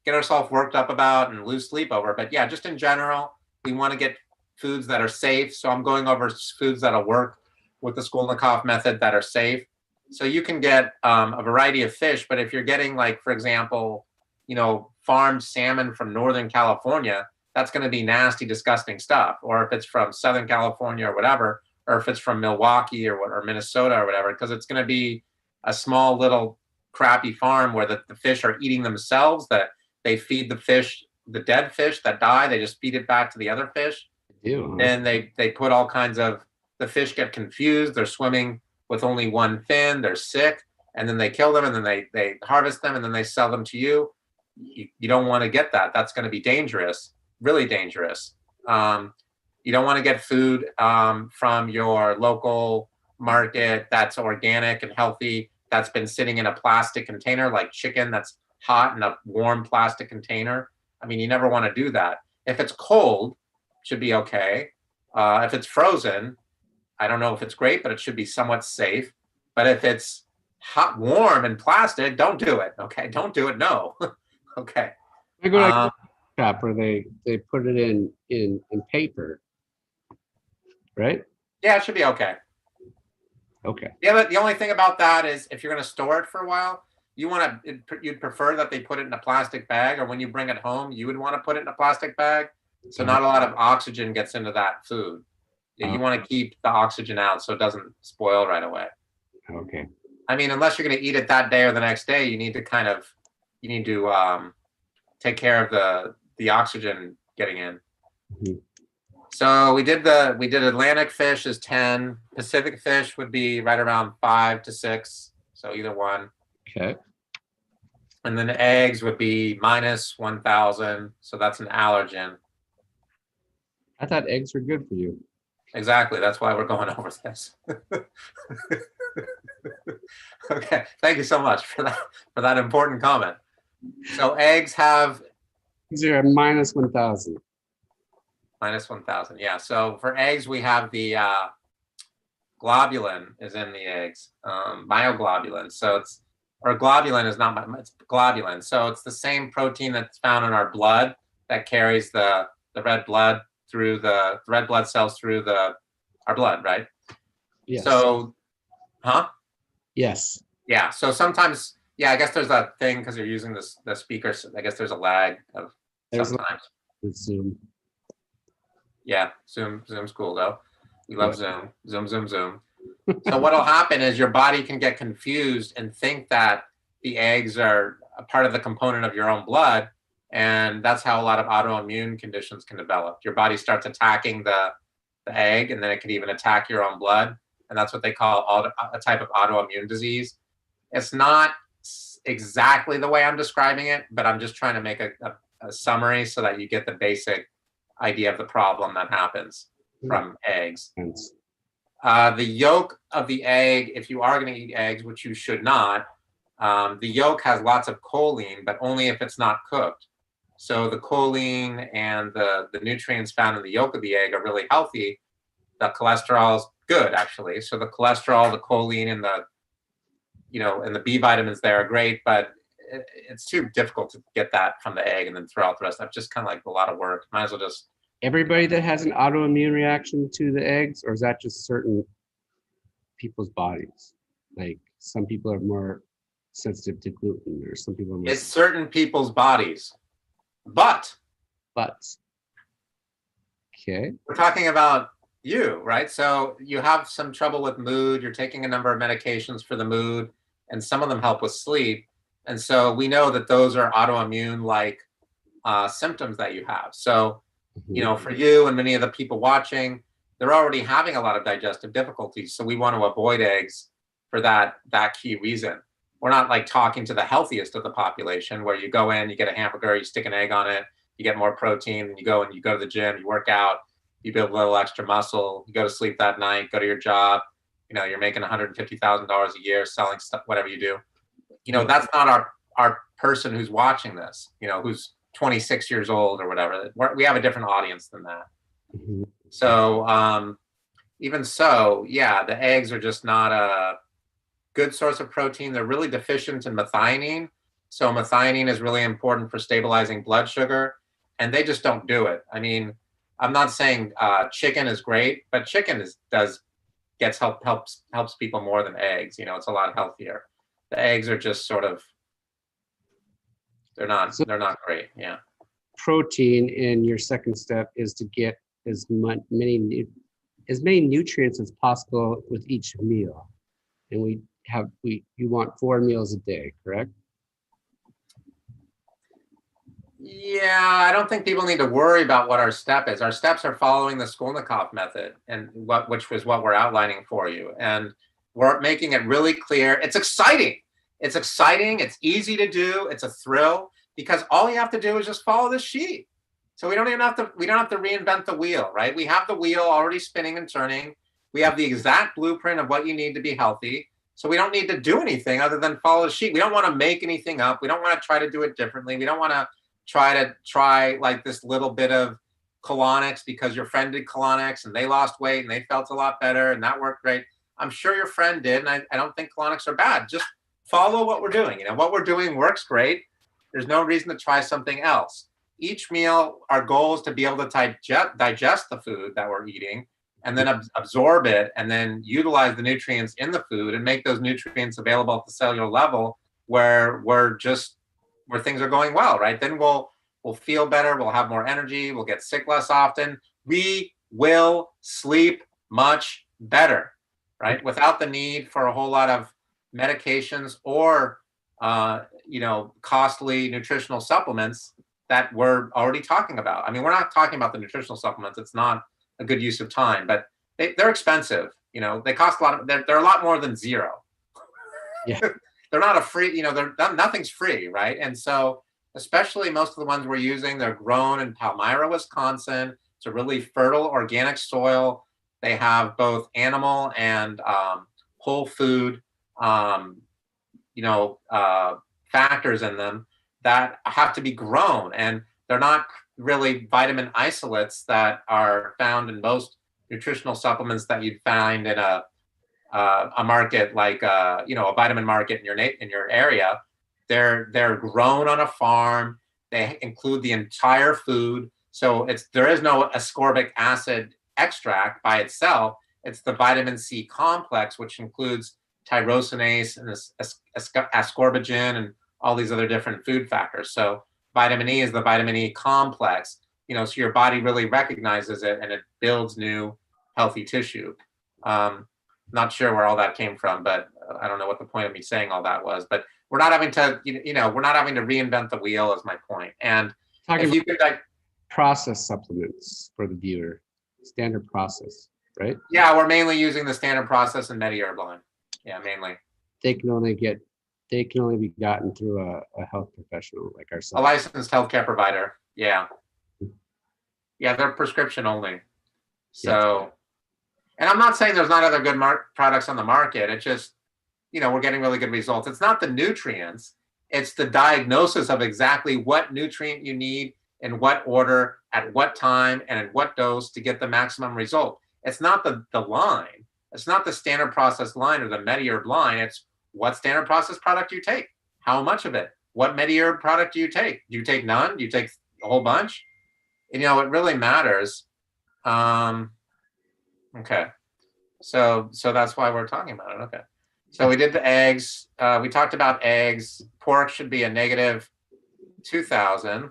get ourselves worked up about and lose sleep over, but yeah, just in general, we want to get foods that are safe. So I'm going over foods that'll work with the Skolnikov method that are safe. So you can get a variety of fish, but if you're getting, like, for example, farmed salmon from Northern California, that's going to be nasty, disgusting stuff. Or if it's from Southern California or whatever, or if it's from Milwaukee or Minnesota or whatever, because it's going to be a small little crappy farm where the fish are eating themselves, that they feed the fish, the dead fish that die, they just feed it back to the other fish. And they put all kinds of, the fish get confused, they're swimming with only one fin, they're sick, and then they kill them, and then they harvest them, and then they sell them to you. You don't want to get that. That's going to be dangerous, really dangerous. You don't want to get food from your local market that's organic and healthy, that's been sitting in a plastic container, like chicken that's hot in a warm plastic container. I mean, you never want to do that. If it's cold, it should be okay. If it's frozen, I don't know if it's great, but it should be somewhat safe. But if it's hot, warm, and plastic, don't do it. Okay, don't do it. No. Okay. I go to a shop where they put it in paper, right? Yeah, it should be okay. Okay. Yeah, but the only thing about that is if you're going to store it for a while, you'd prefer that they put it in a plastic bag, or when you bring it home, you would want to put it in a plastic bag, so not a lot of oxygen gets into that food. You want to keep the oxygen out so it doesn't spoil right away. Okay. I mean, unless you're going to eat it that day or the next day, you need to take care of the oxygen getting in. Mm-hmm. So we did Atlantic fish is 10, Pacific fish would be right around 5 to 6, so either one. Okay. And then the eggs would be minus 1,000, so that's an allergen. I thought eggs were good for you. Exactly, that's why we're going over this. Okay, thank you so much for that important comment. So eggs have... They're minus 1,000. Minus 1,000, yeah. So for eggs, we have the globulin is in the eggs, myoglobulin. So globulin is not, it's globulin. So it's the same protein that's found in our blood that carries the red blood through the red blood cells through our blood, right? Yes. So, huh? Yes. Yeah. So sometimes, yeah, I guess there's that thing because you're using the speaker. So I guess there's a lag of sometimes. With Zoom. Yeah, Zoom's cool though. We love Zoom. Zoom. So what'll happen is your body can get confused and think that the eggs are a part of the component of your own blood, and that's how a lot of autoimmune conditions can develop. Your body starts attacking the egg, and then it can even attack your own blood, and that's what they call a type of autoimmune disease. It's not exactly the way I'm describing it, but I'm just trying to make a summary so that you get the basic idea of the problem that happens from eggs. The yolk of the egg, if you are going to eat eggs, which you should not, the yolk has lots of choline, but only if it's not cooked. So the choline and the nutrients found in the yolk of the egg are really healthy. The cholesterol is good, actually. So the cholesterol, the choline, and the B vitamins there are great, but it's too difficult to get that from the egg and then throw out the rest. That's just kind of like a lot of work. Might as well just. Everybody that has an autoimmune reaction to the eggs, or is that just certain people's bodies? Like some people are more sensitive to gluten, or some people are more. It's certain people's bodies, but. Okay. We're talking about you, right? So you have some trouble with mood. You're taking a number of medications for the mood, and some of them help with sleep. And so we know that those are autoimmune-like symptoms that you have. So, for you and many of the people watching, they're already having a lot of digestive difficulties. So we want to avoid eggs for that key reason. We're not like talking to the healthiest of the population where you go in, you get a hamburger, you stick an egg on it, you get more protein, and you go to the gym, you work out, you build a little extra muscle, you go to sleep that night, go to your job, you're making $150,000 a year selling stuff, whatever you do. That's not our person who's watching this, who's 26 years old or whatever. We have a different audience than that. Mm-hmm. So even so, yeah, the eggs are just not a good source of protein. They're really deficient in methionine. So methionine is really important for stabilizing blood sugar, and they just don't do it. I mean, I'm not saying chicken is great, but chicken helps people more than eggs. It's a lot healthier. The eggs are just sort of, they're not great. Yeah. Protein in your second step is to get as many nutrients as possible with each meal, and you want 4 meals a day, correct? Yeah, I don't think people need to worry about what our step is. Our steps are following the Skolnikov method, and which was what we're outlining for you. And we're making it really clear. It's exciting. It's easy to do. It's a thrill because all you have to do is just follow this sheet. So we don't have to reinvent the wheel, right? We have the wheel already spinning and turning. We have the exact blueprint of what you need to be healthy. So we don't need to do anything other than follow the sheet. We don't want to make anything up. We don't want to try to do it differently. We don't want to try like this little bit of colonics because your friend did colonics and they lost weight and they felt a lot better and that worked great. I'm sure your friend did, and I don't think colonics are bad. Just follow what we're doing. What we're doing works great. There's no reason to try something else. Each meal, our goal is to be able to digest the food that we're eating and then absorb it and then utilize the nutrients in the food and make those nutrients available at the cellular level where things are going well, right? Then we'll feel better. We'll have more energy. We'll get sick less often. We will sleep much better, right? Without the need for a whole lot of medications or, costly nutritional supplements that we're already talking about. I mean, we're not talking about the nutritional supplements. It's not a good use of time, but they're expensive. They cost a lot. They're a lot more than zero. Yeah. They're not a free, nothing's free, right? And so, especially most of the ones we're using, they're grown in Palmyra, Wisconsin. It's a really fertile organic soil. They have both animal and whole food, factors in them that have to be grown, and they're not really vitamin isolates that are found in most nutritional supplements that you'd find in a market like a vitamin market in your area. They're grown on a farm. They include the entire food. So there is no ascorbic acid extract by itself. It's the vitamin C complex, which includes tyrosinase and ascorbigen and all these other different food factors. So vitamin E is the vitamin E complex, so your body really recognizes it and it builds new healthy tissue. Not sure where all that came from, but I don't know what the point of me saying all that was. But we're not having to, we're not having to reinvent the wheel, is my point. And Talking if you could, process supplements for the viewer, standard process, right? yeah, we're mainly using the standard process and MediHerb line. Yeah, mainly. They can only be gotten through a health professional like ourselves. A licensed healthcare provider. Yeah. Yeah, they're prescription only. So, and I'm not saying there's not other good products on the market. It's just, we're getting really good results. It's not the nutrients. It's the diagnosis of exactly what nutrient you need, in what order, at what time, and at what dose to get the maximum result. It's not the line. It's not the standard process line or the MediHerb line. It's what standard process product you take. How much of it? What MediHerb product do you take? Do you take none? Do you take a whole bunch? It really matters. Okay. So that's why we're talking about it. Okay. So we did the eggs. We talked about eggs. Pork should be a negative 2,000.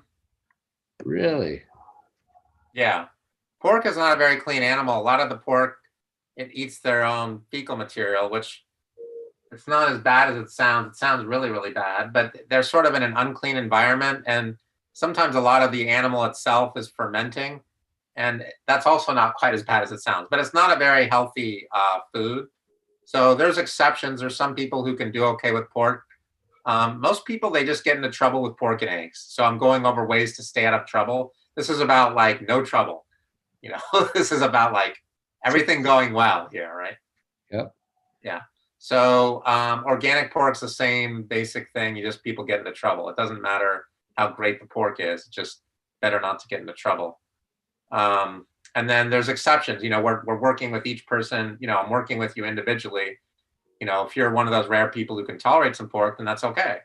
Really? Yeah. Pork is not a very clean animal. A lot of the pork, it eats their own fecal material, which it's not as bad as it sounds. It sounds really, really bad, but they're sort of in an unclean environment. And sometimes a lot of the animal itself is fermenting. And that's also not quite as bad as it sounds, but it's not a very healthy food. So there's exceptions. There's some people who can do okay with pork. Most people, they just get into trouble with pork and eggs. So I'm going over ways to stay out of trouble. This is about like no trouble. This is about like everything going well here, right? Yep. Yeah. So organic pork's the same basic thing. People get into trouble. It doesn't matter how great the pork is. It's just better not to get into trouble. And then there's exceptions. We're working with each person. I'm working with you individually. If you're one of those rare people who can tolerate some pork, then that's okay.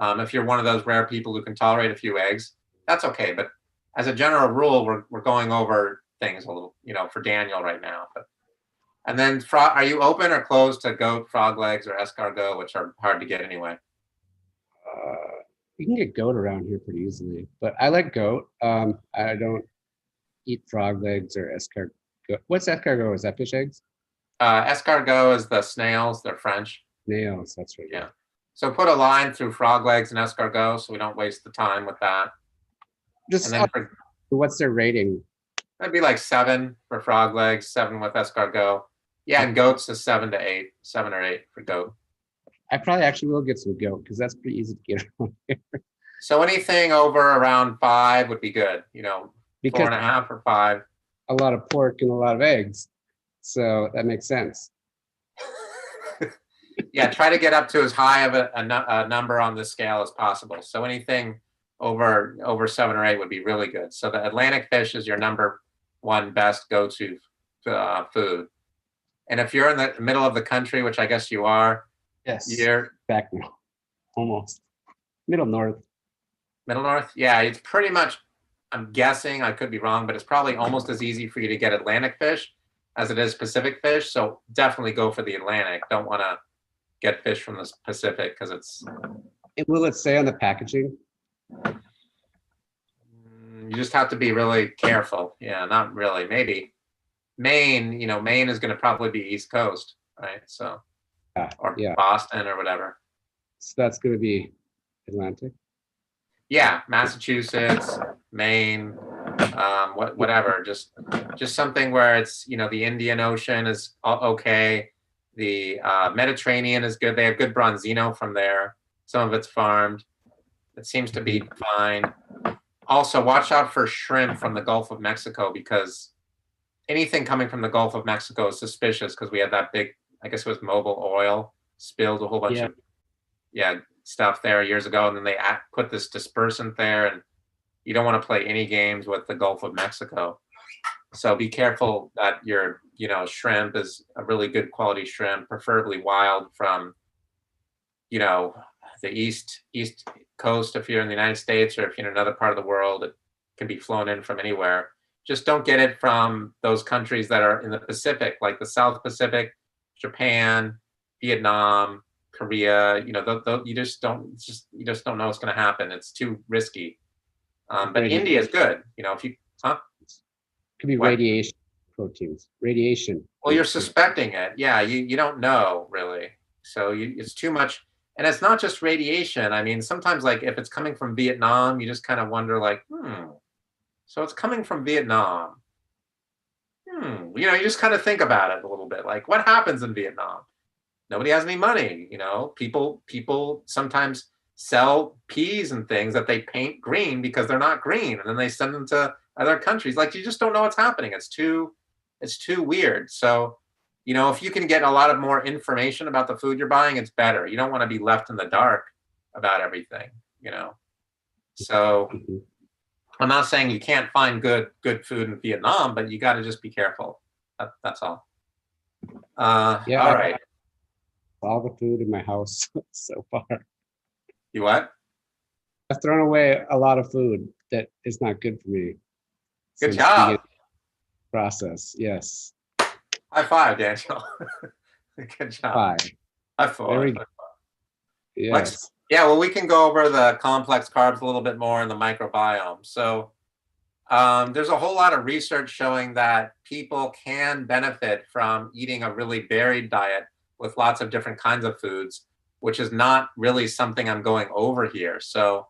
If you're one of those rare people who can tolerate a few eggs, that's okay. But as a general rule, we're going over things a little, for Daniel right now. And then are you open or closed to goat, frog legs, or escargot, which are hard to get anyway? You can get goat around here pretty easily, but I like goat. I don't eat frog legs or escargot. What's escargot? Is that fish eggs? Escargot is the snails. They're French. Snails, that's right. Yeah. So put a line through frog legs and escargot so we don't waste the time with that. Just what's their rating? That'd be like 7 for frog legs, 7 with escargot. Yeah, and goats is 7 to 8, 7 or 8 for goat. I probably actually will get some goat because that's pretty easy to get around here. So anything over around 5 would be good. Because 4.5 or 5. A lot of pork and a lot of eggs, so that makes sense. Yeah, try to get up to as high of a number on the scale as possible. So anything over 7 or 8 would be really good. So the Atlantic fish is your number 1 best go-to food. And if you're in the middle of the country, which I guess you are, yes, you're back now, almost middle north. Middle north, yeah, it's pretty much. I'm guessing, I could be wrong, but it's probably almost as easy for you to get Atlantic fish as it is Pacific fish. So definitely go for the Atlantic. Don't want to get fish from the Pacific because it's. Will it say on the packaging? You just have to be really careful. Yeah, not really. Maybe Maine. Maine is going to probably be East Coast, right? So, or Boston or whatever. So that's going to be Atlantic. Yeah, Massachusetts, Maine, whatever. Just something where it's the Indian Ocean is okay. The Mediterranean is good. They have good Bronzino from there. Some of it's farmed. It seems to be fine. Also, watch out for shrimp from the Gulf of Mexico because anything coming from the Gulf of Mexico is suspicious because we had that big, I guess it was Mobil oil spilled a whole bunch of stuff there years ago, and then they put this dispersant there, and you don't want to play any games with the Gulf of Mexico. So be careful that your shrimp is a really good quality shrimp, preferably wild from the east coast if you're in the United States, or if you're in another part of the world, it can be flown in from anywhere. Just don't get it from those countries that are in the Pacific, like the South Pacific, Japan, Vietnam, Korea. You know, you just don't know what's going to happen. It's too risky. But India is good. You know, if you could be what? Radiation proteins, radiation. Well, you're suspecting it. Yeah, you don't know really. So it's too much. And it's not just radiation. I mean, sometimes like if it's coming from Vietnam, you just kind of wonder like, so it's coming from Vietnam. You know, you just kind of think about it a little bit. Like, what happens in Vietnam? Nobody has any money. You know, people sometimes sell peas and things that they paint green because they're not green, and then they send them to other countries. Like, you just don't know what's happening. It's too weird. So, you know, if you can get a lot of more information about the food you're buying, it's better. You don't want to be left in the dark about everything, you know. So I'm not saying you can't find good food in Vietnam, but you got to just be careful. That's all. Yeah. All right. All the food in my house so far. You what? I've thrown away a lot of food that is not good for me. Good job. Process. Yes. High five, Daniel. Good job. High five. Yes. Well, we can go over the complex carbs a little bit more in the microbiome. So there's a whole lot of research showing that people can benefit from eating a really varied diet with lots of different kinds of foods, which is not really something I'm going over here. So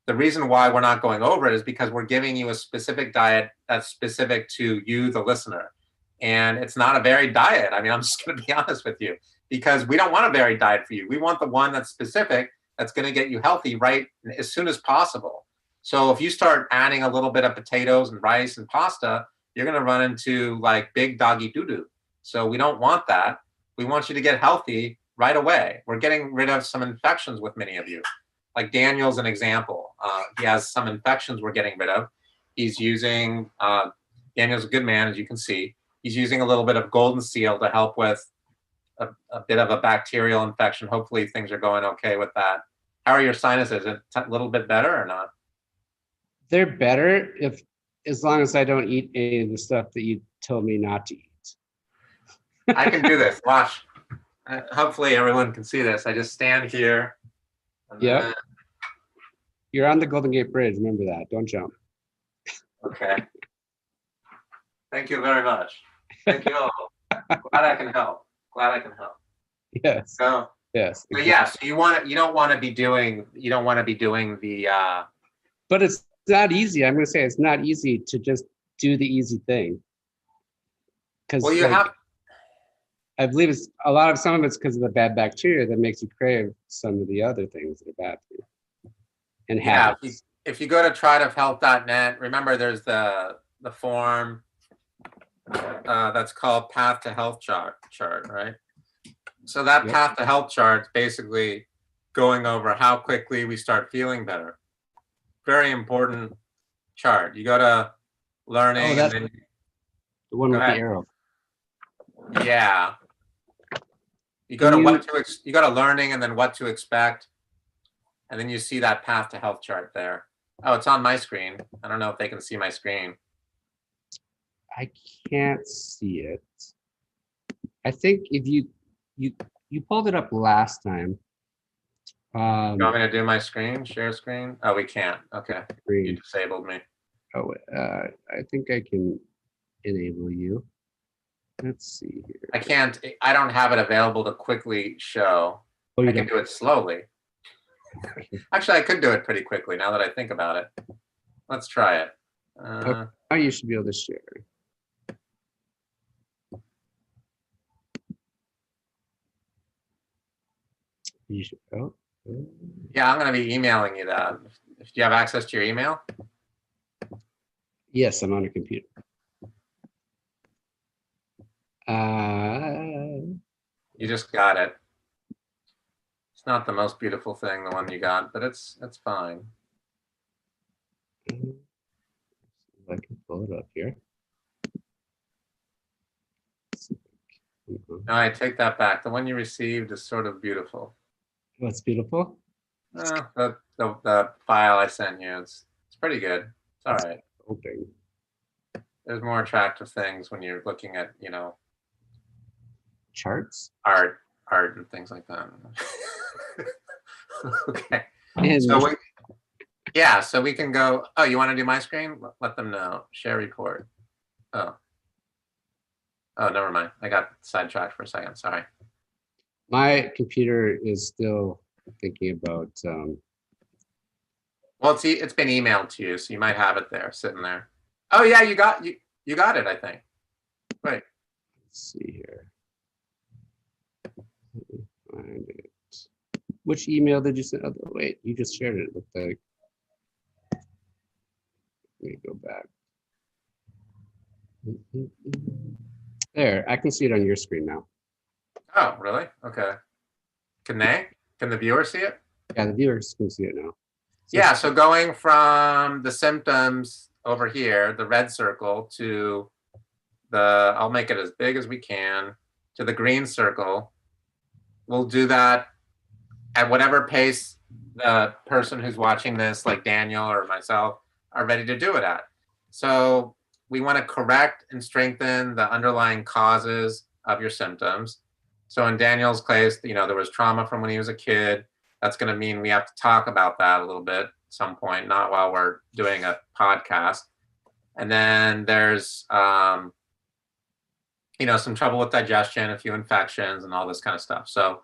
the reason why we're not going over it is because we're giving you a specific diet that's specific to you, the listener. And it's not a varied diet. I mean, I'm just going to be honest with you, because we don't want a varied diet for you. We want the one that's specific, that's going to get you healthy right as soon as possible. So if you start adding a little bit of potatoes and rice and pasta, you're going to run into like big doggy doo-doo. So we don't want that. We want you to get healthy right away. We're getting rid of some infections with many of you. Like Daniel's an example. He has some infections we're getting rid of. He's using, Daniel's a good man, as you can see. He's using a little bit of golden seal to help with a bit of a bacterial infection. Hopefully things are going okay with that. How are your sinuses? Is it a little bit better or not? They're better as long as I don't eat any of the stuff that you told me not to eat. I can do this. Watch. Hopefully everyone can see this. I just stand here. Yep. You're on the Golden Gate Bridge. Remember that. Don't jump. Okay. Thank you very much. Thank you all. Glad I can help. Yes. So yes. But yeah, so you don't want to be doing the But it's not easy. I'm going to say it's not easy to just do the easy thing. Because I believe some of it's because of the bad bacteria that makes you crave some of the other things that are bad for you. And habits. If you go to trytohealth.net, remember there's the form that's called Path to Health chart, right? So that Path to Health chart is basically going over how quickly we start feeling better. Very important chart. You go to learning. Oh, and then, the one with the arrow. Yeah. You go to learning and then what to expect. And then you see that Path to Health chart there. Oh, it's on my screen. I don't know if they can see my screen. I can't see it. I think if you pulled it up last time. You want me to do my screen? Share screen? Oh, we can't. Okay. You disabled me. Oh, I think I can enable you. Let's see here. I don't have it available to quickly show. I can do it slowly. Actually, I could do it pretty quickly now that I think about it. Let's try it. Now you should be able to share. You should, yeah, I'm going to be emailing you that. Do you have access to your email? Yes, I'm on a computer. You just got it. It's not the most beautiful thing, the one you got, but it's fine. I can pull it up here. No, I take that back. The one you received is sort of beautiful. Oh, it's beautiful? The file I sent you, it's pretty good. It's all right. Hoping. There's more attractive things when you're looking at, Charts? art and things like that. Okay. And So we can go. Oh, you want to do my screen? Let them know. Share report. Oh, never mind. I got sidetracked for a second. Sorry. my computer is still thinking about Well, it's been emailed to you, so you might have it there, sitting there. Oh yeah, you got it, I think. Right. let's see here. Let me find it. Which email did you send? Oh, wait, you just shared it. It looked like. Let me go back. There, I can see it on your screen now. Oh, really? Okay. Can the viewer see it? Yeah, the viewers can see it now. Yeah, so going from the symptoms over here, the red circle, to I'll make it as big as we can, to the green circle. We'll do that at whatever pace the person who's watching this, like Daniel or myself, are ready to do it at. So we want to correct and strengthen the underlying causes of your symptoms. So in Daniel's case, there was trauma from when he was a kid. That's going to mean we have to talk about that a little bit at some point, not while we're doing a podcast. And then there's, some trouble with digestion, a few infections, and all this kind of stuff. So,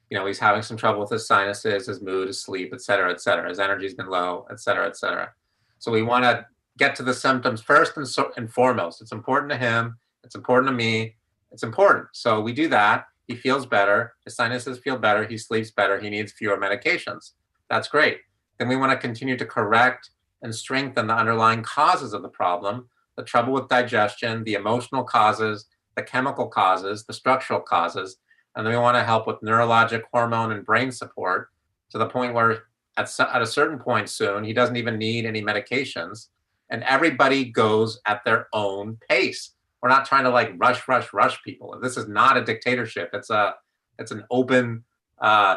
he's having some trouble with his sinuses, his mood, his sleep, et cetera, et cetera. His energy's been low, et cetera, et cetera. So we want to get to the symptoms first and foremost. It's important to him. It's important to me. It's important. So we do that. He feels better. His sinuses feel better. He sleeps better. He needs fewer medications. That's great. Then we want to continue to correct and strengthen the underlying causes of the problem, the trouble with digestion, the emotional causes, the chemical causes, the structural causes. And then we want to help with neurologic, hormone, and brain support to the point where at a certain point soon, he doesn't even need any medications. And everybody goes at their own pace. We're not trying to rush people. This is not a dictatorship. It's an open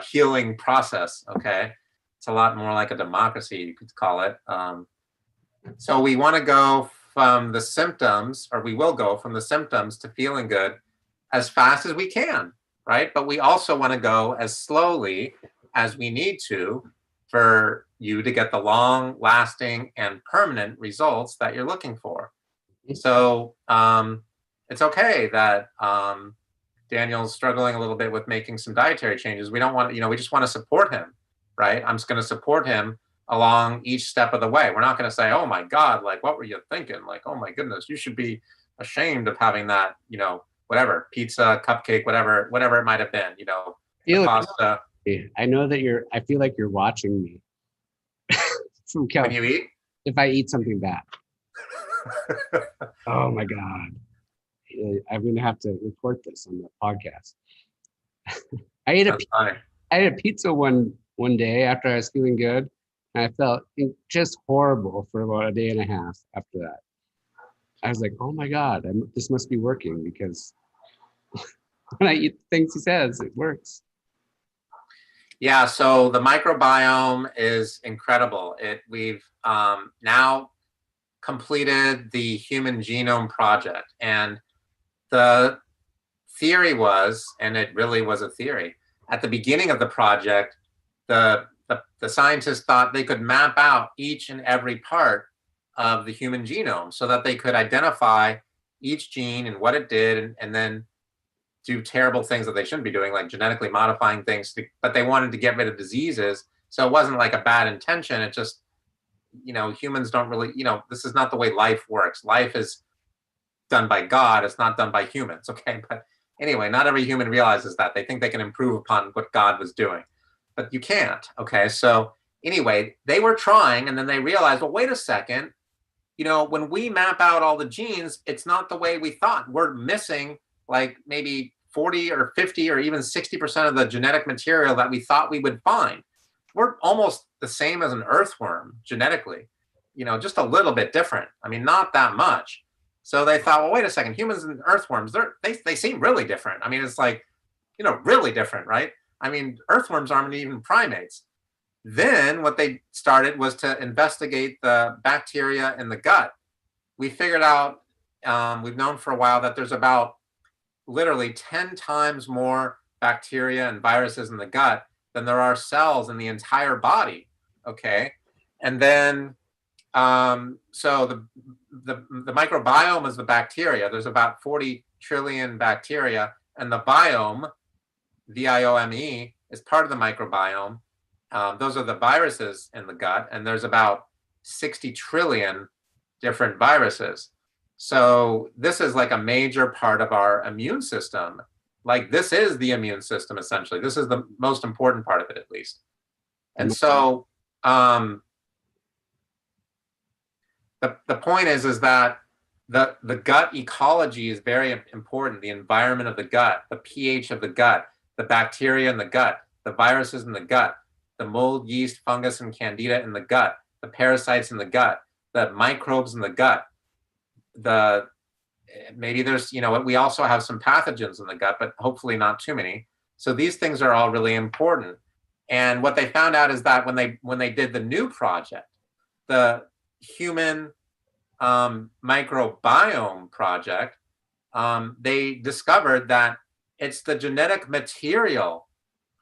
healing process. Okay, it's a lot more like a democracy, you could call it. So we want to go from the symptoms, or we will go from the symptoms to feeling good as fast as we can, right? But we also want to go as slowly as we need to for you to get the long-lasting and permanent results that you're looking for. So it's okay that Daniel's struggling a little bit with making some dietary changes. We don't want, we just want to support him, right? I'm just going to support him along each step of the way. We're not going to say, oh my God, what were you thinking? Oh my goodness, you should be ashamed of having that, whatever, pizza, cupcake, whatever it might have been, pasta. I know that I feel like you're watching me. From when you eat? If I eat something bad. Oh my God. I'm going to have to report this on the podcast. I ate a pizza one day after I was feeling good. And I felt just horrible for about a day and a half after that. I was like, oh my God, this must be working, because when I eat things he says, it works. Yeah, so the microbiome is incredible. We've now completed the Human Genome Project. And the theory was, and it really was a theory, at the beginning of the project, the scientists thought they could map out each and every part of the human genome so that they could identify each gene and what it did, and then do terrible things that they shouldn't be doing, like genetically modifying things, but they wanted to get rid of diseases. So it wasn't like a bad intention. It just, humans don't really, this is not the way life works. Life is done by God. It's not done by humans. Okay. But anyway, not every human realizes that. They think they can improve upon what God was doing, but you can't. Okay. So anyway, they were trying, and then they realized, well, wait a second, when we map out all the genes, it's not the way we thought. We're missing maybe 40 or 50 or even 60% of the genetic material that we thought we would find. We're almost the same as an earthworm genetically, just a little bit different. I mean, not that much. So they thought, well, wait a second, humans and earthworms, they seem really different. I mean, it's really different, right? I mean, earthworms aren't even primates. Then what they started was to investigate the bacteria in the gut. We figured out, we've known for a while that there's about literally 10 times more bacteria and viruses in the gut than there are cells in the entire body. Okay. And then, so the microbiome is the bacteria. There's about 40 trillion bacteria, and the biome, VIOME, is part of the microbiome. Those are the viruses in the gut, and there's about 60 trillion different viruses. So this is like a major part of our immune system. Like this is the immune system, essentially. This is the most important part of it, at least. And so the point is that the gut ecology is very important. The environment of the gut, the pH of the gut, the bacteria in the gut, the viruses in the gut, the mold, yeast, fungus, and candida in the gut, the parasites in the gut, the microbes in the gut, maybe there's, we also have some pathogens in the gut, but hopefully not too many. So these things are all really important. And what they found out is that when they did the new project, the human microbiome project, they discovered that it's the genetic material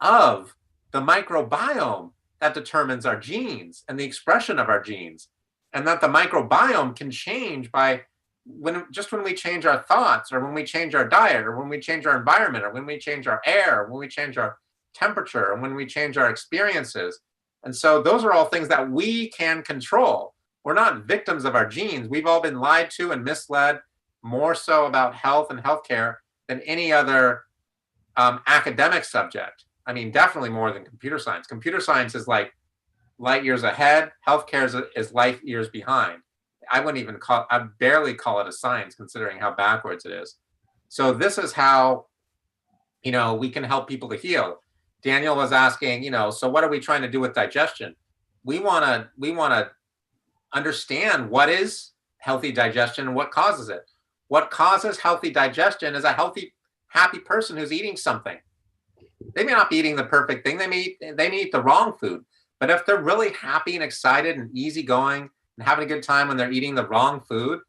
of the microbiome that determines our genes and the expression of our genes, and that the microbiome can change by when we change our thoughts, or when we change our diet, or when we change our environment, or when we change our air, or when we change our temperature, and when we change our experiences. And so those are all things that we can control. We're not victims of our genes. We've all been lied to and misled, more so about health and healthcare than any other academic subject. I mean, definitely more than computer science. Computer science is like light years ahead. Healthcare is light years behind. I'd barely call it a science, considering how backwards it is. So this is how, we can help people to heal. Daniel was asking, so what are we trying to do with digestion? We want to understand what is healthy digestion and what causes it. What causes healthy digestion is a healthy, happy person who's eating something. They may not be eating the perfect thing. They may eat the wrong food. But if they're really happy and excited and easygoing and having a good time when they're eating the wrong food,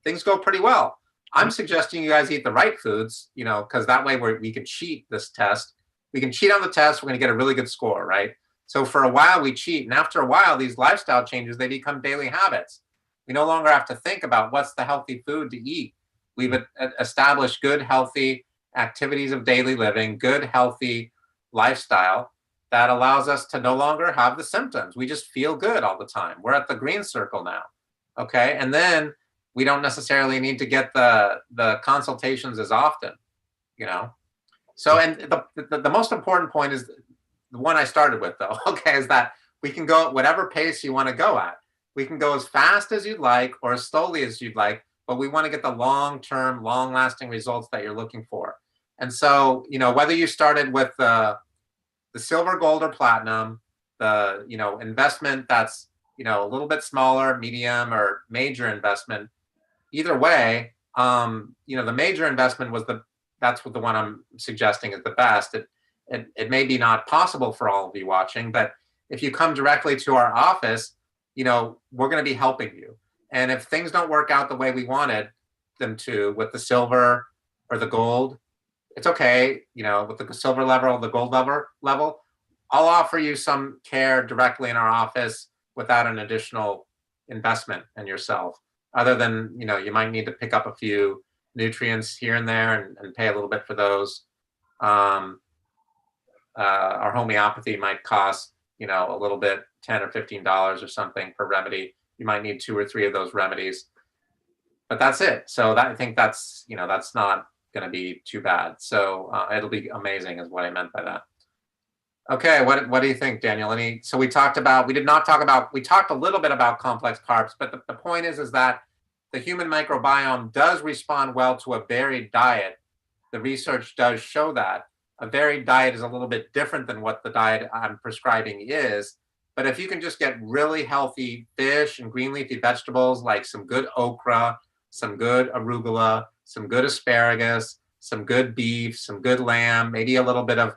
things go pretty well. I'm suggesting you guys eat the right foods, because that way we can cheat this test. We can cheat on the test. We're going to get a really good score, right? So for a while we cheat, and after a while, these lifestyle changes, they become daily habits. We no longer have to think about what's the healthy food to eat. We've established good, healthy activities of daily living, good, healthy lifestyle that allows us to no longer have the symptoms. We just feel good all the time. We're at the green circle now, okay? And then we don't necessarily need to get the consultations as often, So, and the most important point is the one I started with, though, okay, is that we can go at whatever pace you want to go at. We can go as fast as you'd like or as slowly as you'd like, but we want to get the long-term, long-lasting results that you're looking for. And so, whether you started with the silver, gold, or platinum, the, investment that's, a little bit smaller, medium, or major investment, either way, the major investment that's what the one I'm suggesting is the best. It may be not possible for all of you watching, but if you come directly to our office, we're going to be helping you. And if things don't work out the way we wanted them to with the silver or the gold, it's okay. With the silver level, the gold level, I'll offer you some care directly in our office without an additional investment in yourself, other than, you might need to pick up a few nutrients here and there and pay a little bit for those. Our homeopathy might cost, a little bit, $10 or $15 or something per remedy. You might need 2 or 3 of those remedies, but that's it. So I think that's, that's not going to be too bad. So it'll be amazing is what I meant by that. Okay, what do you think, Daniel? So we talked a little bit about complex carbs, but the point is that the human microbiome does respond well to a varied diet. The research does show that. A varied diet is a little bit different than what the diet I'm prescribing is. But if you can just get really healthy fish and green leafy vegetables, like some good okra, some good arugula, some good asparagus, some good beef, some good lamb, maybe a little bit of,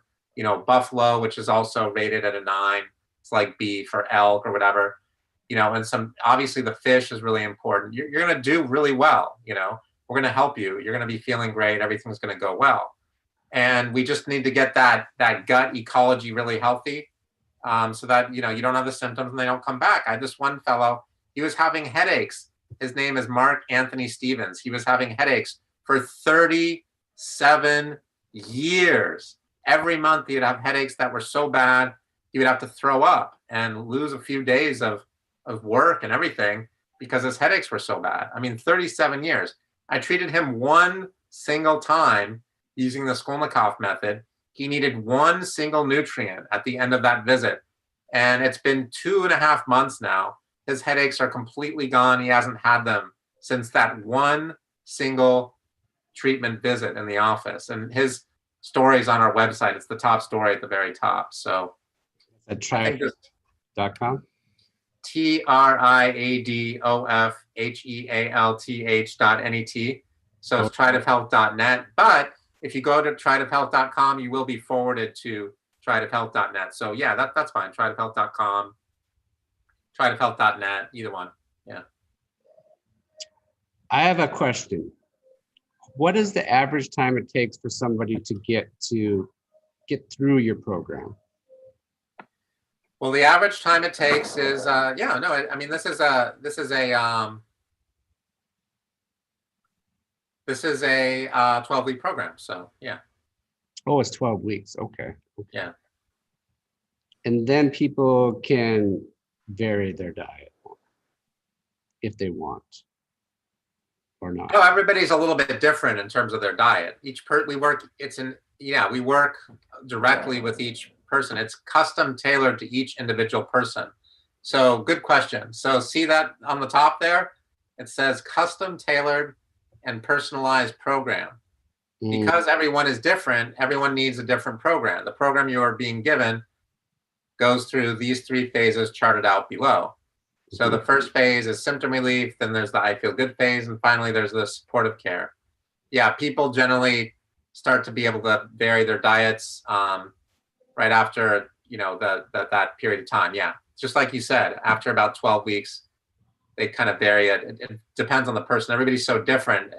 buffalo, which is also rated at a 9, It's like beef or elk or whatever, and obviously the fish is really important. You're going to do really well. We're going to help you. You're going to be feeling great. Everything's going to go well. And we just need to get that gut ecology really healthy, so that, you don't have the symptoms and they don't come back. I had this one fellow, he was having headaches. His name is Mark Anthony Stevens. He was having headaches for 37 years. Every month he'd have headaches that were so bad, he would have to throw up and lose a few days of work and everything because his headaches were so bad. I mean, 37 years. I treated him one single time using the Skolnikov method. He needed one single nutrient at the end of that visit. And it's been 2.5 months now. His headaches are completely gone. He hasn't had them since that one single treatment visit in the office. And his story is on our website. It's the top story at the very top. So at triadhealth.com. TRIADOFHEALTH.net. So it's triadhealth.net. But if you go to triadhealth.com, you will be forwarded to triadhealth.net. So yeah, that's fine. triadhealth.com, triadhealth.net, either one. Yeah. I have a question. What is the average time it takes for somebody to get through your program? Well, the average time it takes is this is a 12-week program. So yeah. Oh, it's 12 weeks. Okay. Yeah. And then people can vary their diet if they want or not. No, everybody's a little bit different in terms of their diet. We work directly with each person. It's custom tailored to each individual person. So good question. So see that on the top there? It says custom tailored and personalized program. Because everyone is different, everyone needs a different program. The program you are being given goes through these 3 phases charted out below. So the first phase is symptom relief, then there's the I feel good phase, and finally there's the supportive care. Yeah, people generally start to be able to vary their diets right after, that period of time. Yeah, just like you said, after about 12 weeks, they kind of vary it. It depends on the person. Everybody's so different.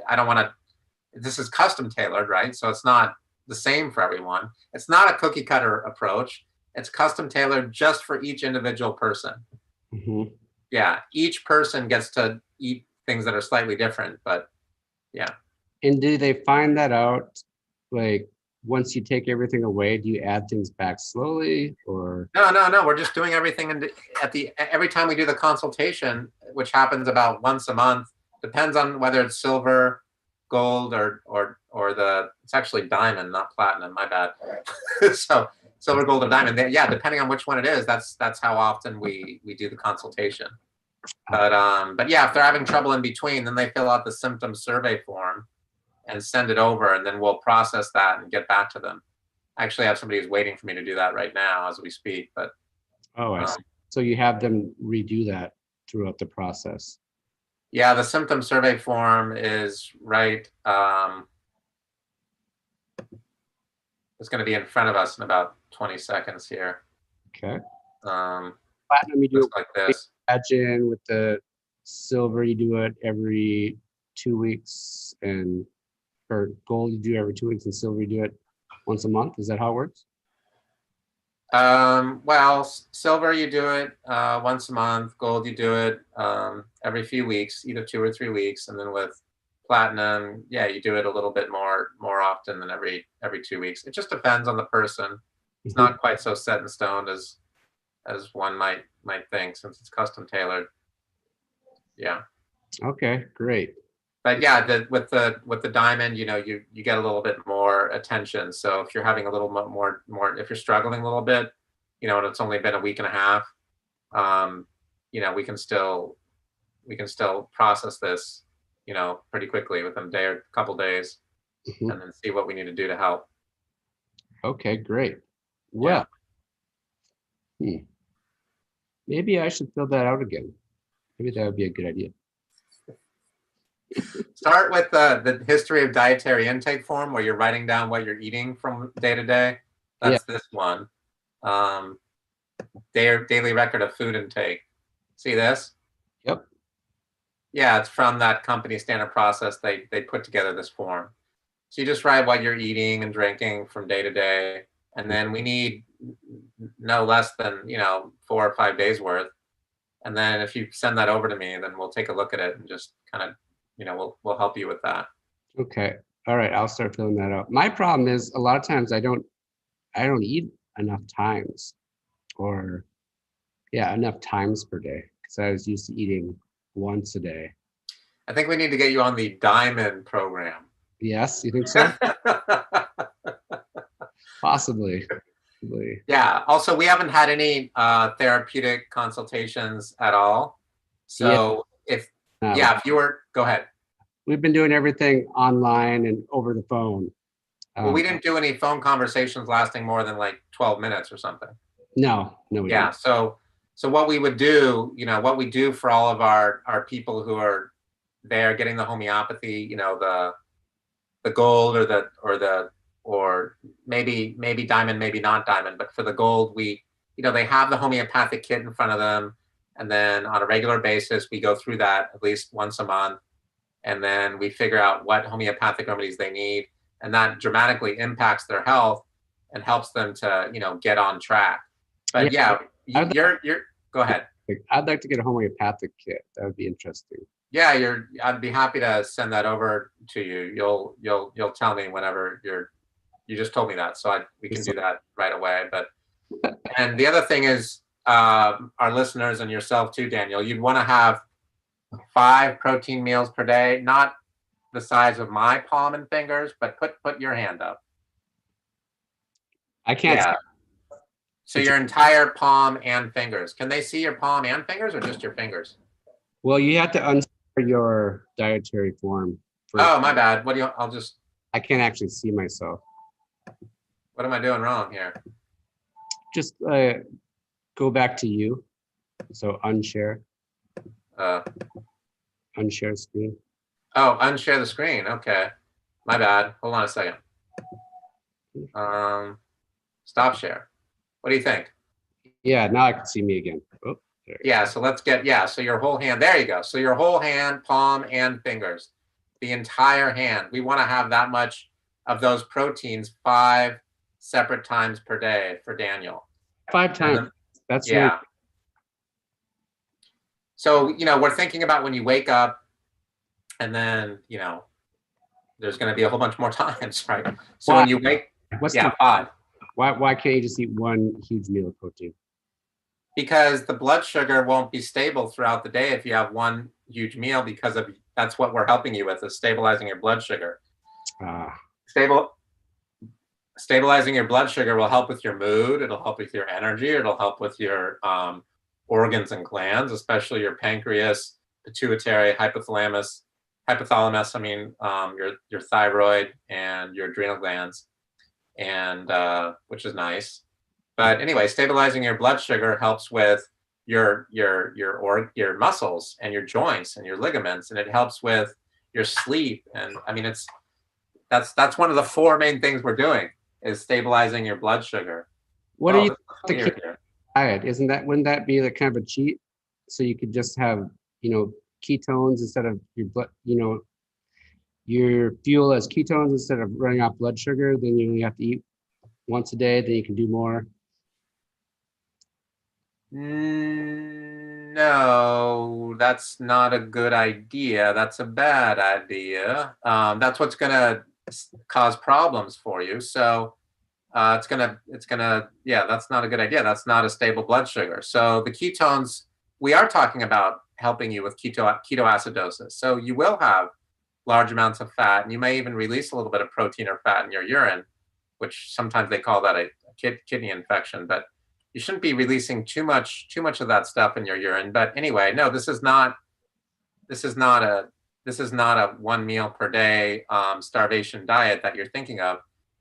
This is custom tailored, right? So it's not the same for everyone. It's not a cookie cutter approach. It's custom tailored just for each individual person. Mm-hmm. Yeah, each person gets to eat things that are slightly different, but yeah. And do they find that out, like, once you take everything away, do you add things back slowly, or? No. We're just doing everything every time we do the consultation, which happens about once a month. Depends on whether it's silver, gold, or it's actually diamond, not platinum. My bad. So silver, gold, or diamond. Yeah, depending on which one it is, that's how often we do the consultation. But yeah, if they're having trouble in between, then they fill out the symptom survey form and send it over, and then we'll process that and get back to them. I actually have somebody who's waiting for me to do that right now as we speak. But I see. So you have them redo that throughout the process. Yeah, the symptom survey form is right. It's going to be in front of us in about 20 seconds here. Okay. Platinum, you do it like this. Imagine with the silver, you do it every 2 weeks, and for gold, you do every 2 weeks, and silver, you do it once a month. Is that how it works? Well, silver, you do it once a month. Gold, you do it every few weeks, either 2 or 3 weeks, and then with platinum, yeah, you do it a little bit more often than every 2 weeks. It just depends on the person. It's not quite so set in stone as one might think, since it's custom tailored. Yeah. Okay, great. But yeah, with the diamond, you get a little bit more attention. So if you're having a little more, if you're struggling a little bit, and it's only been a week and a half, we can still process this, pretty quickly within a day or a couple days, and then see what we need to do to help. Okay, great. Well, maybe I should fill that out again. Maybe that would be a good idea. Start with the history of dietary intake form, where you're writing down what you're eating from day to day. That's this one. daily record of food intake. See this? Yep. Yeah, it's from that company standard process. They put together this form. So you just write what you're eating and drinking from day to day, and then we need no less than 4 or 5 days worth. And then if you send that over to me, then we'll take a look at it and just kind of we'll help you with that. Okay. All right. I'll start filling that out. My problem is a lot of times I don't eat enough times, or enough times per day, because I was used to eating once a day. I think we need to get you on the Diamond program. Yes, you think so? Possibly. Yeah. Also, we haven't had any therapeutic consultations at all. So if you were, go ahead. We've been doing everything online and over the phone. Well, we didn't do any phone conversations lasting more than like 12 minutes or something. No, we didn't. So what we would do, what we do for all of our people who are there getting the homeopathy, the gold or maybe diamond, maybe not diamond, but for the gold, they have the homeopathic kit in front of them. And then on a regular basis, we go through that at least once a month. And then we figure out what homeopathic remedies they need. And that dramatically impacts their health and helps them to, get on track. But you're go ahead. I'd like to get a homeopathic kit. That would be interesting. Yeah, I'd be happy to send that over to you. You'll tell me whenever you just told me that, so we can do that right away. But and the other thing is, our listeners and yourself too, Daniel, you'd want to have 5 protein meals per day, not the size of my palm and fingers, but put your hand up. I can't. Yeah. So your entire palm and fingers. Can they see your palm and fingers, or just your fingers? Well, you have to unshare your dietary form. Oh, my bad. I can't actually see myself. What am I doing wrong here? Just go back to you. So unshare. Unshare screen. Oh, unshare the screen. Okay. My bad. Hold on a second. Stop share. What do you think? Yeah, now I can see me again. Oh, yeah, so let's get, so your whole hand, there you go. So your whole hand, palm and fingers, the entire hand. We want to have that much of those proteins 5 separate times per day for Daniel. 5 times. That's yeah. Really. So, we're thinking about when you wake up, and then, there's going to be a whole bunch more times, right? So when you wake, 5. Why can't you just eat one huge meal of protein? Because the blood sugar won't be stable throughout the day if you have one huge meal, because that's what we're helping you with, is stabilizing your blood sugar. Stabilizing your blood sugar will help with your mood. It'll help with your energy. It'll help with your organs and glands, especially your pancreas, pituitary, hypothalamus. I mean, your thyroid and your adrenal glands, and which is nice. But anyway, stabilizing your blood sugar helps with your muscles and your joints and your ligaments, and it helps with your sleep. And I mean, that's one of the 4 main things we're doing, is stabilizing your blood sugar. What are you the keto diet? Wouldn't that be like kind of a cheat? So you could just have, ketones instead of your blood, your fuel as ketones instead of running off blood sugar. Then you only have to eat once a day, then you can do more. No, that's not a good idea. That's a bad idea. That's what's going to cause problems for you. So that's not a good idea. That's not a stable blood sugar. So the ketones, we are talking about helping you with ketoacidosis. So you will have large amounts of fat, and you may even release a little bit of protein or fat in your urine, which sometimes they call that a kidney infection. But you shouldn't be releasing too much of that stuff in your urine. But anyway, no, this is not a 1 meal per day starvation diet that you're thinking of.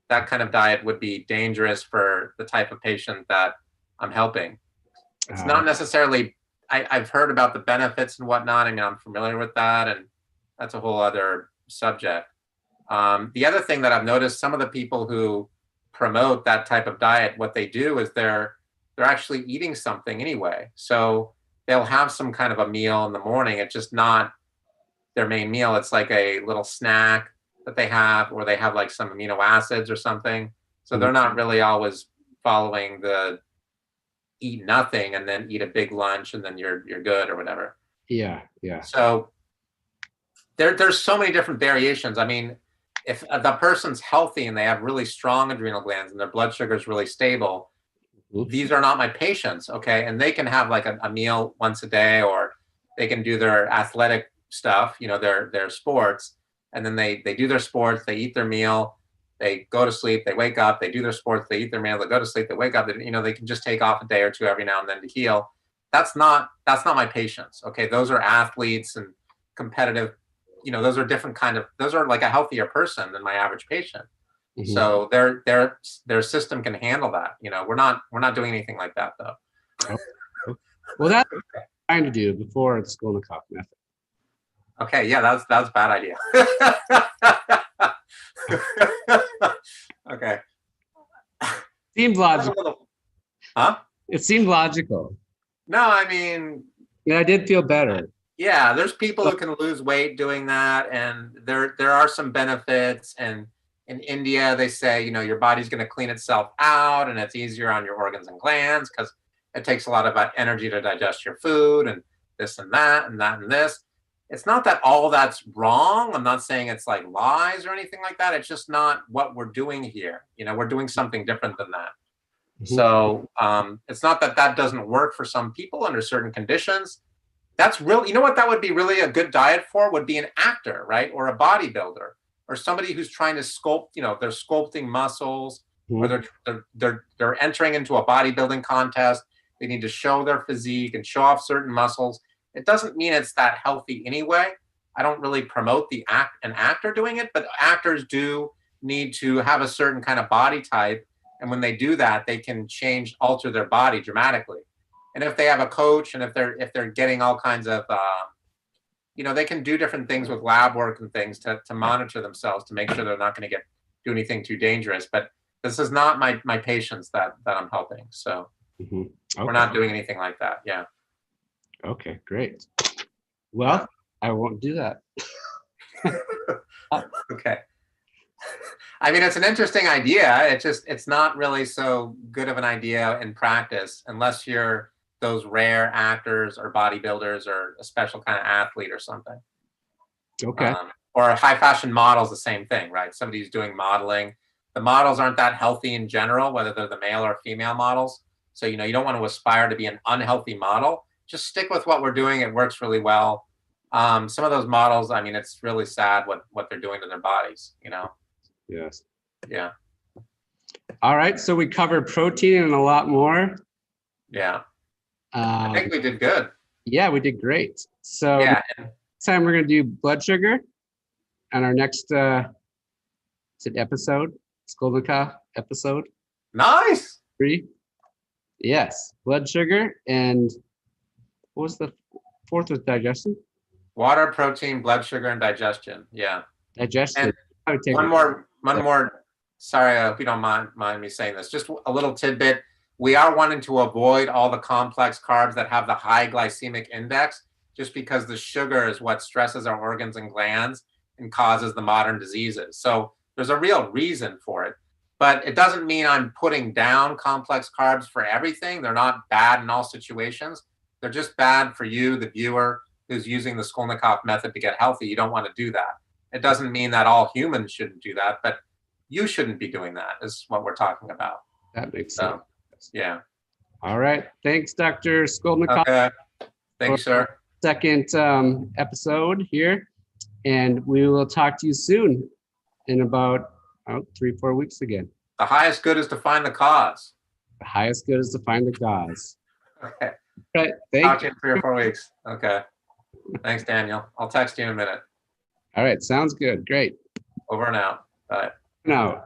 That kind of diet would be dangerous for the type of patient that I'm helping. It's not necessarily, I've heard about the benefits and whatnot. I mean, I'm familiar with that, and that's a whole other subject. The other thing that I've noticed, some of the people who promote that type of diet, what they do is they're they're actually eating something anyway. So they'll have some kind of a meal in the morning. It's just not their main meal. It's like a little snack that they have, or they have like some amino acids or something. So they're not really always following the eat nothing and then eat a big lunch and then you're good or whatever. Yeah, yeah. So there's so many different variations. I mean, if the person's healthy and they have really strong adrenal glands and their blood sugar is really stable, these are not my patients, okay? And they can have like a meal once a day, or they can do their athletic stuff, you know, their sports, and then they do their sports, they eat their meal, they go to sleep, they wake up, they do their sports, they eat their meal, they go to sleep, they wake up, you know, they can just take off a day or two every now and then to heal. That's not my patients, okay? Those are athletes and competitive, you know, those are like a healthier person than my average patient. Mm-hmm. So their system can handle that. You know, we're not doing anything like that though. Okay. Well, that's what I'm trying to do before the Skolnikov method. Okay, yeah, that was a bad idea. Okay. Seemed logical. Huh? It seemed logical. No, I mean, yeah, I did feel better. Yeah, there's people who can lose weight doing that, and there are some benefits. And in India, they say, you know, your body's going to clean itself out, and it's easier on your organs and glands because it takes a lot of energy to digest your food, and this and that and that and this. It's not that all that's wrong. I'm not saying it's like lies or anything like that. It's just not what we're doing here. You know, we're doing something different than that. Mm-hmm. So it's not that that doesn't work for some people under certain conditions. That's really, you know what that would be really a good diet for would be an actor, right? Or a bodybuilder, or somebody who's trying to sculpt, you know, they're sculpting muscles, mm-hmm. or they're entering into a bodybuilding contest. They need to show their physique and show off certain muscles. It doesn't mean it's that healthy anyway. I don't really promote an actor doing it, but actors do need to have a certain kind of body type. And when they do that, they can alter their body dramatically. And if they have a coach, and if they're getting all kinds of, you know, they can do different things with lab work and things to monitor themselves to make sure they're not going to do anything too dangerous. But this is not my patients that I'm helping. So mm-hmm. Okay. We're not doing anything like that. Yeah. Okay, great. Well, I won't do that. Okay. I mean, it's an interesting idea. It's not really so good of an idea in practice unless you're those rare actors or bodybuilders or a special kind of athlete or something. Okay. Or high fashion models, the same thing, right? Somebody who's doing modeling. The models aren't that healthy in general, whether they're the male or female models. So, you know, you don't want to aspire to be an unhealthy model. Just stick with what we're doing. It works really well. Some of those models, I mean, it's really sad what they're doing to their bodies, you know? Yes. Yeah. All right. So we covered protein and a lot more. Yeah. I think we did good. Yeah, we did great. So yeah. Next time we're going to do blood sugar on our next episode, Skolnikov episode. Nice. 3. Yes, blood sugar, and what was the fourth with digestion? Water, protein, blood sugar, and digestion. Yeah. Digestion. And one more. Sorry, I hope you don't mind me saying this. Just a little tidbit. We are wanting to avoid all the complex carbs that have the high glycemic index, just because the sugar is what stresses our organs and glands and causes the modern diseases. So there's a real reason for it. But it doesn't mean I'm putting down complex carbs for everything. They're not bad in all situations. They're just bad for you, the viewer, who's using the Skolnikov method to get healthy. You don't want to do that. It doesn't mean that all humans shouldn't do that, but you shouldn't be doing that, is what we're talking about. That makes sense. Yeah. All right. Thanks, Dr. Skolnikov. Okay. Thanks, sir. Second episode here. And we will talk to you soon in about 3-4 weeks again. The highest good is to find the cause. The highest good is to find the cause. Okay. All right. Talk to you in 3 or 4 weeks. Okay. Thanks, Daniel. I'll text you in a minute. All right. Sounds good. Great. Over and out. Bye. Now.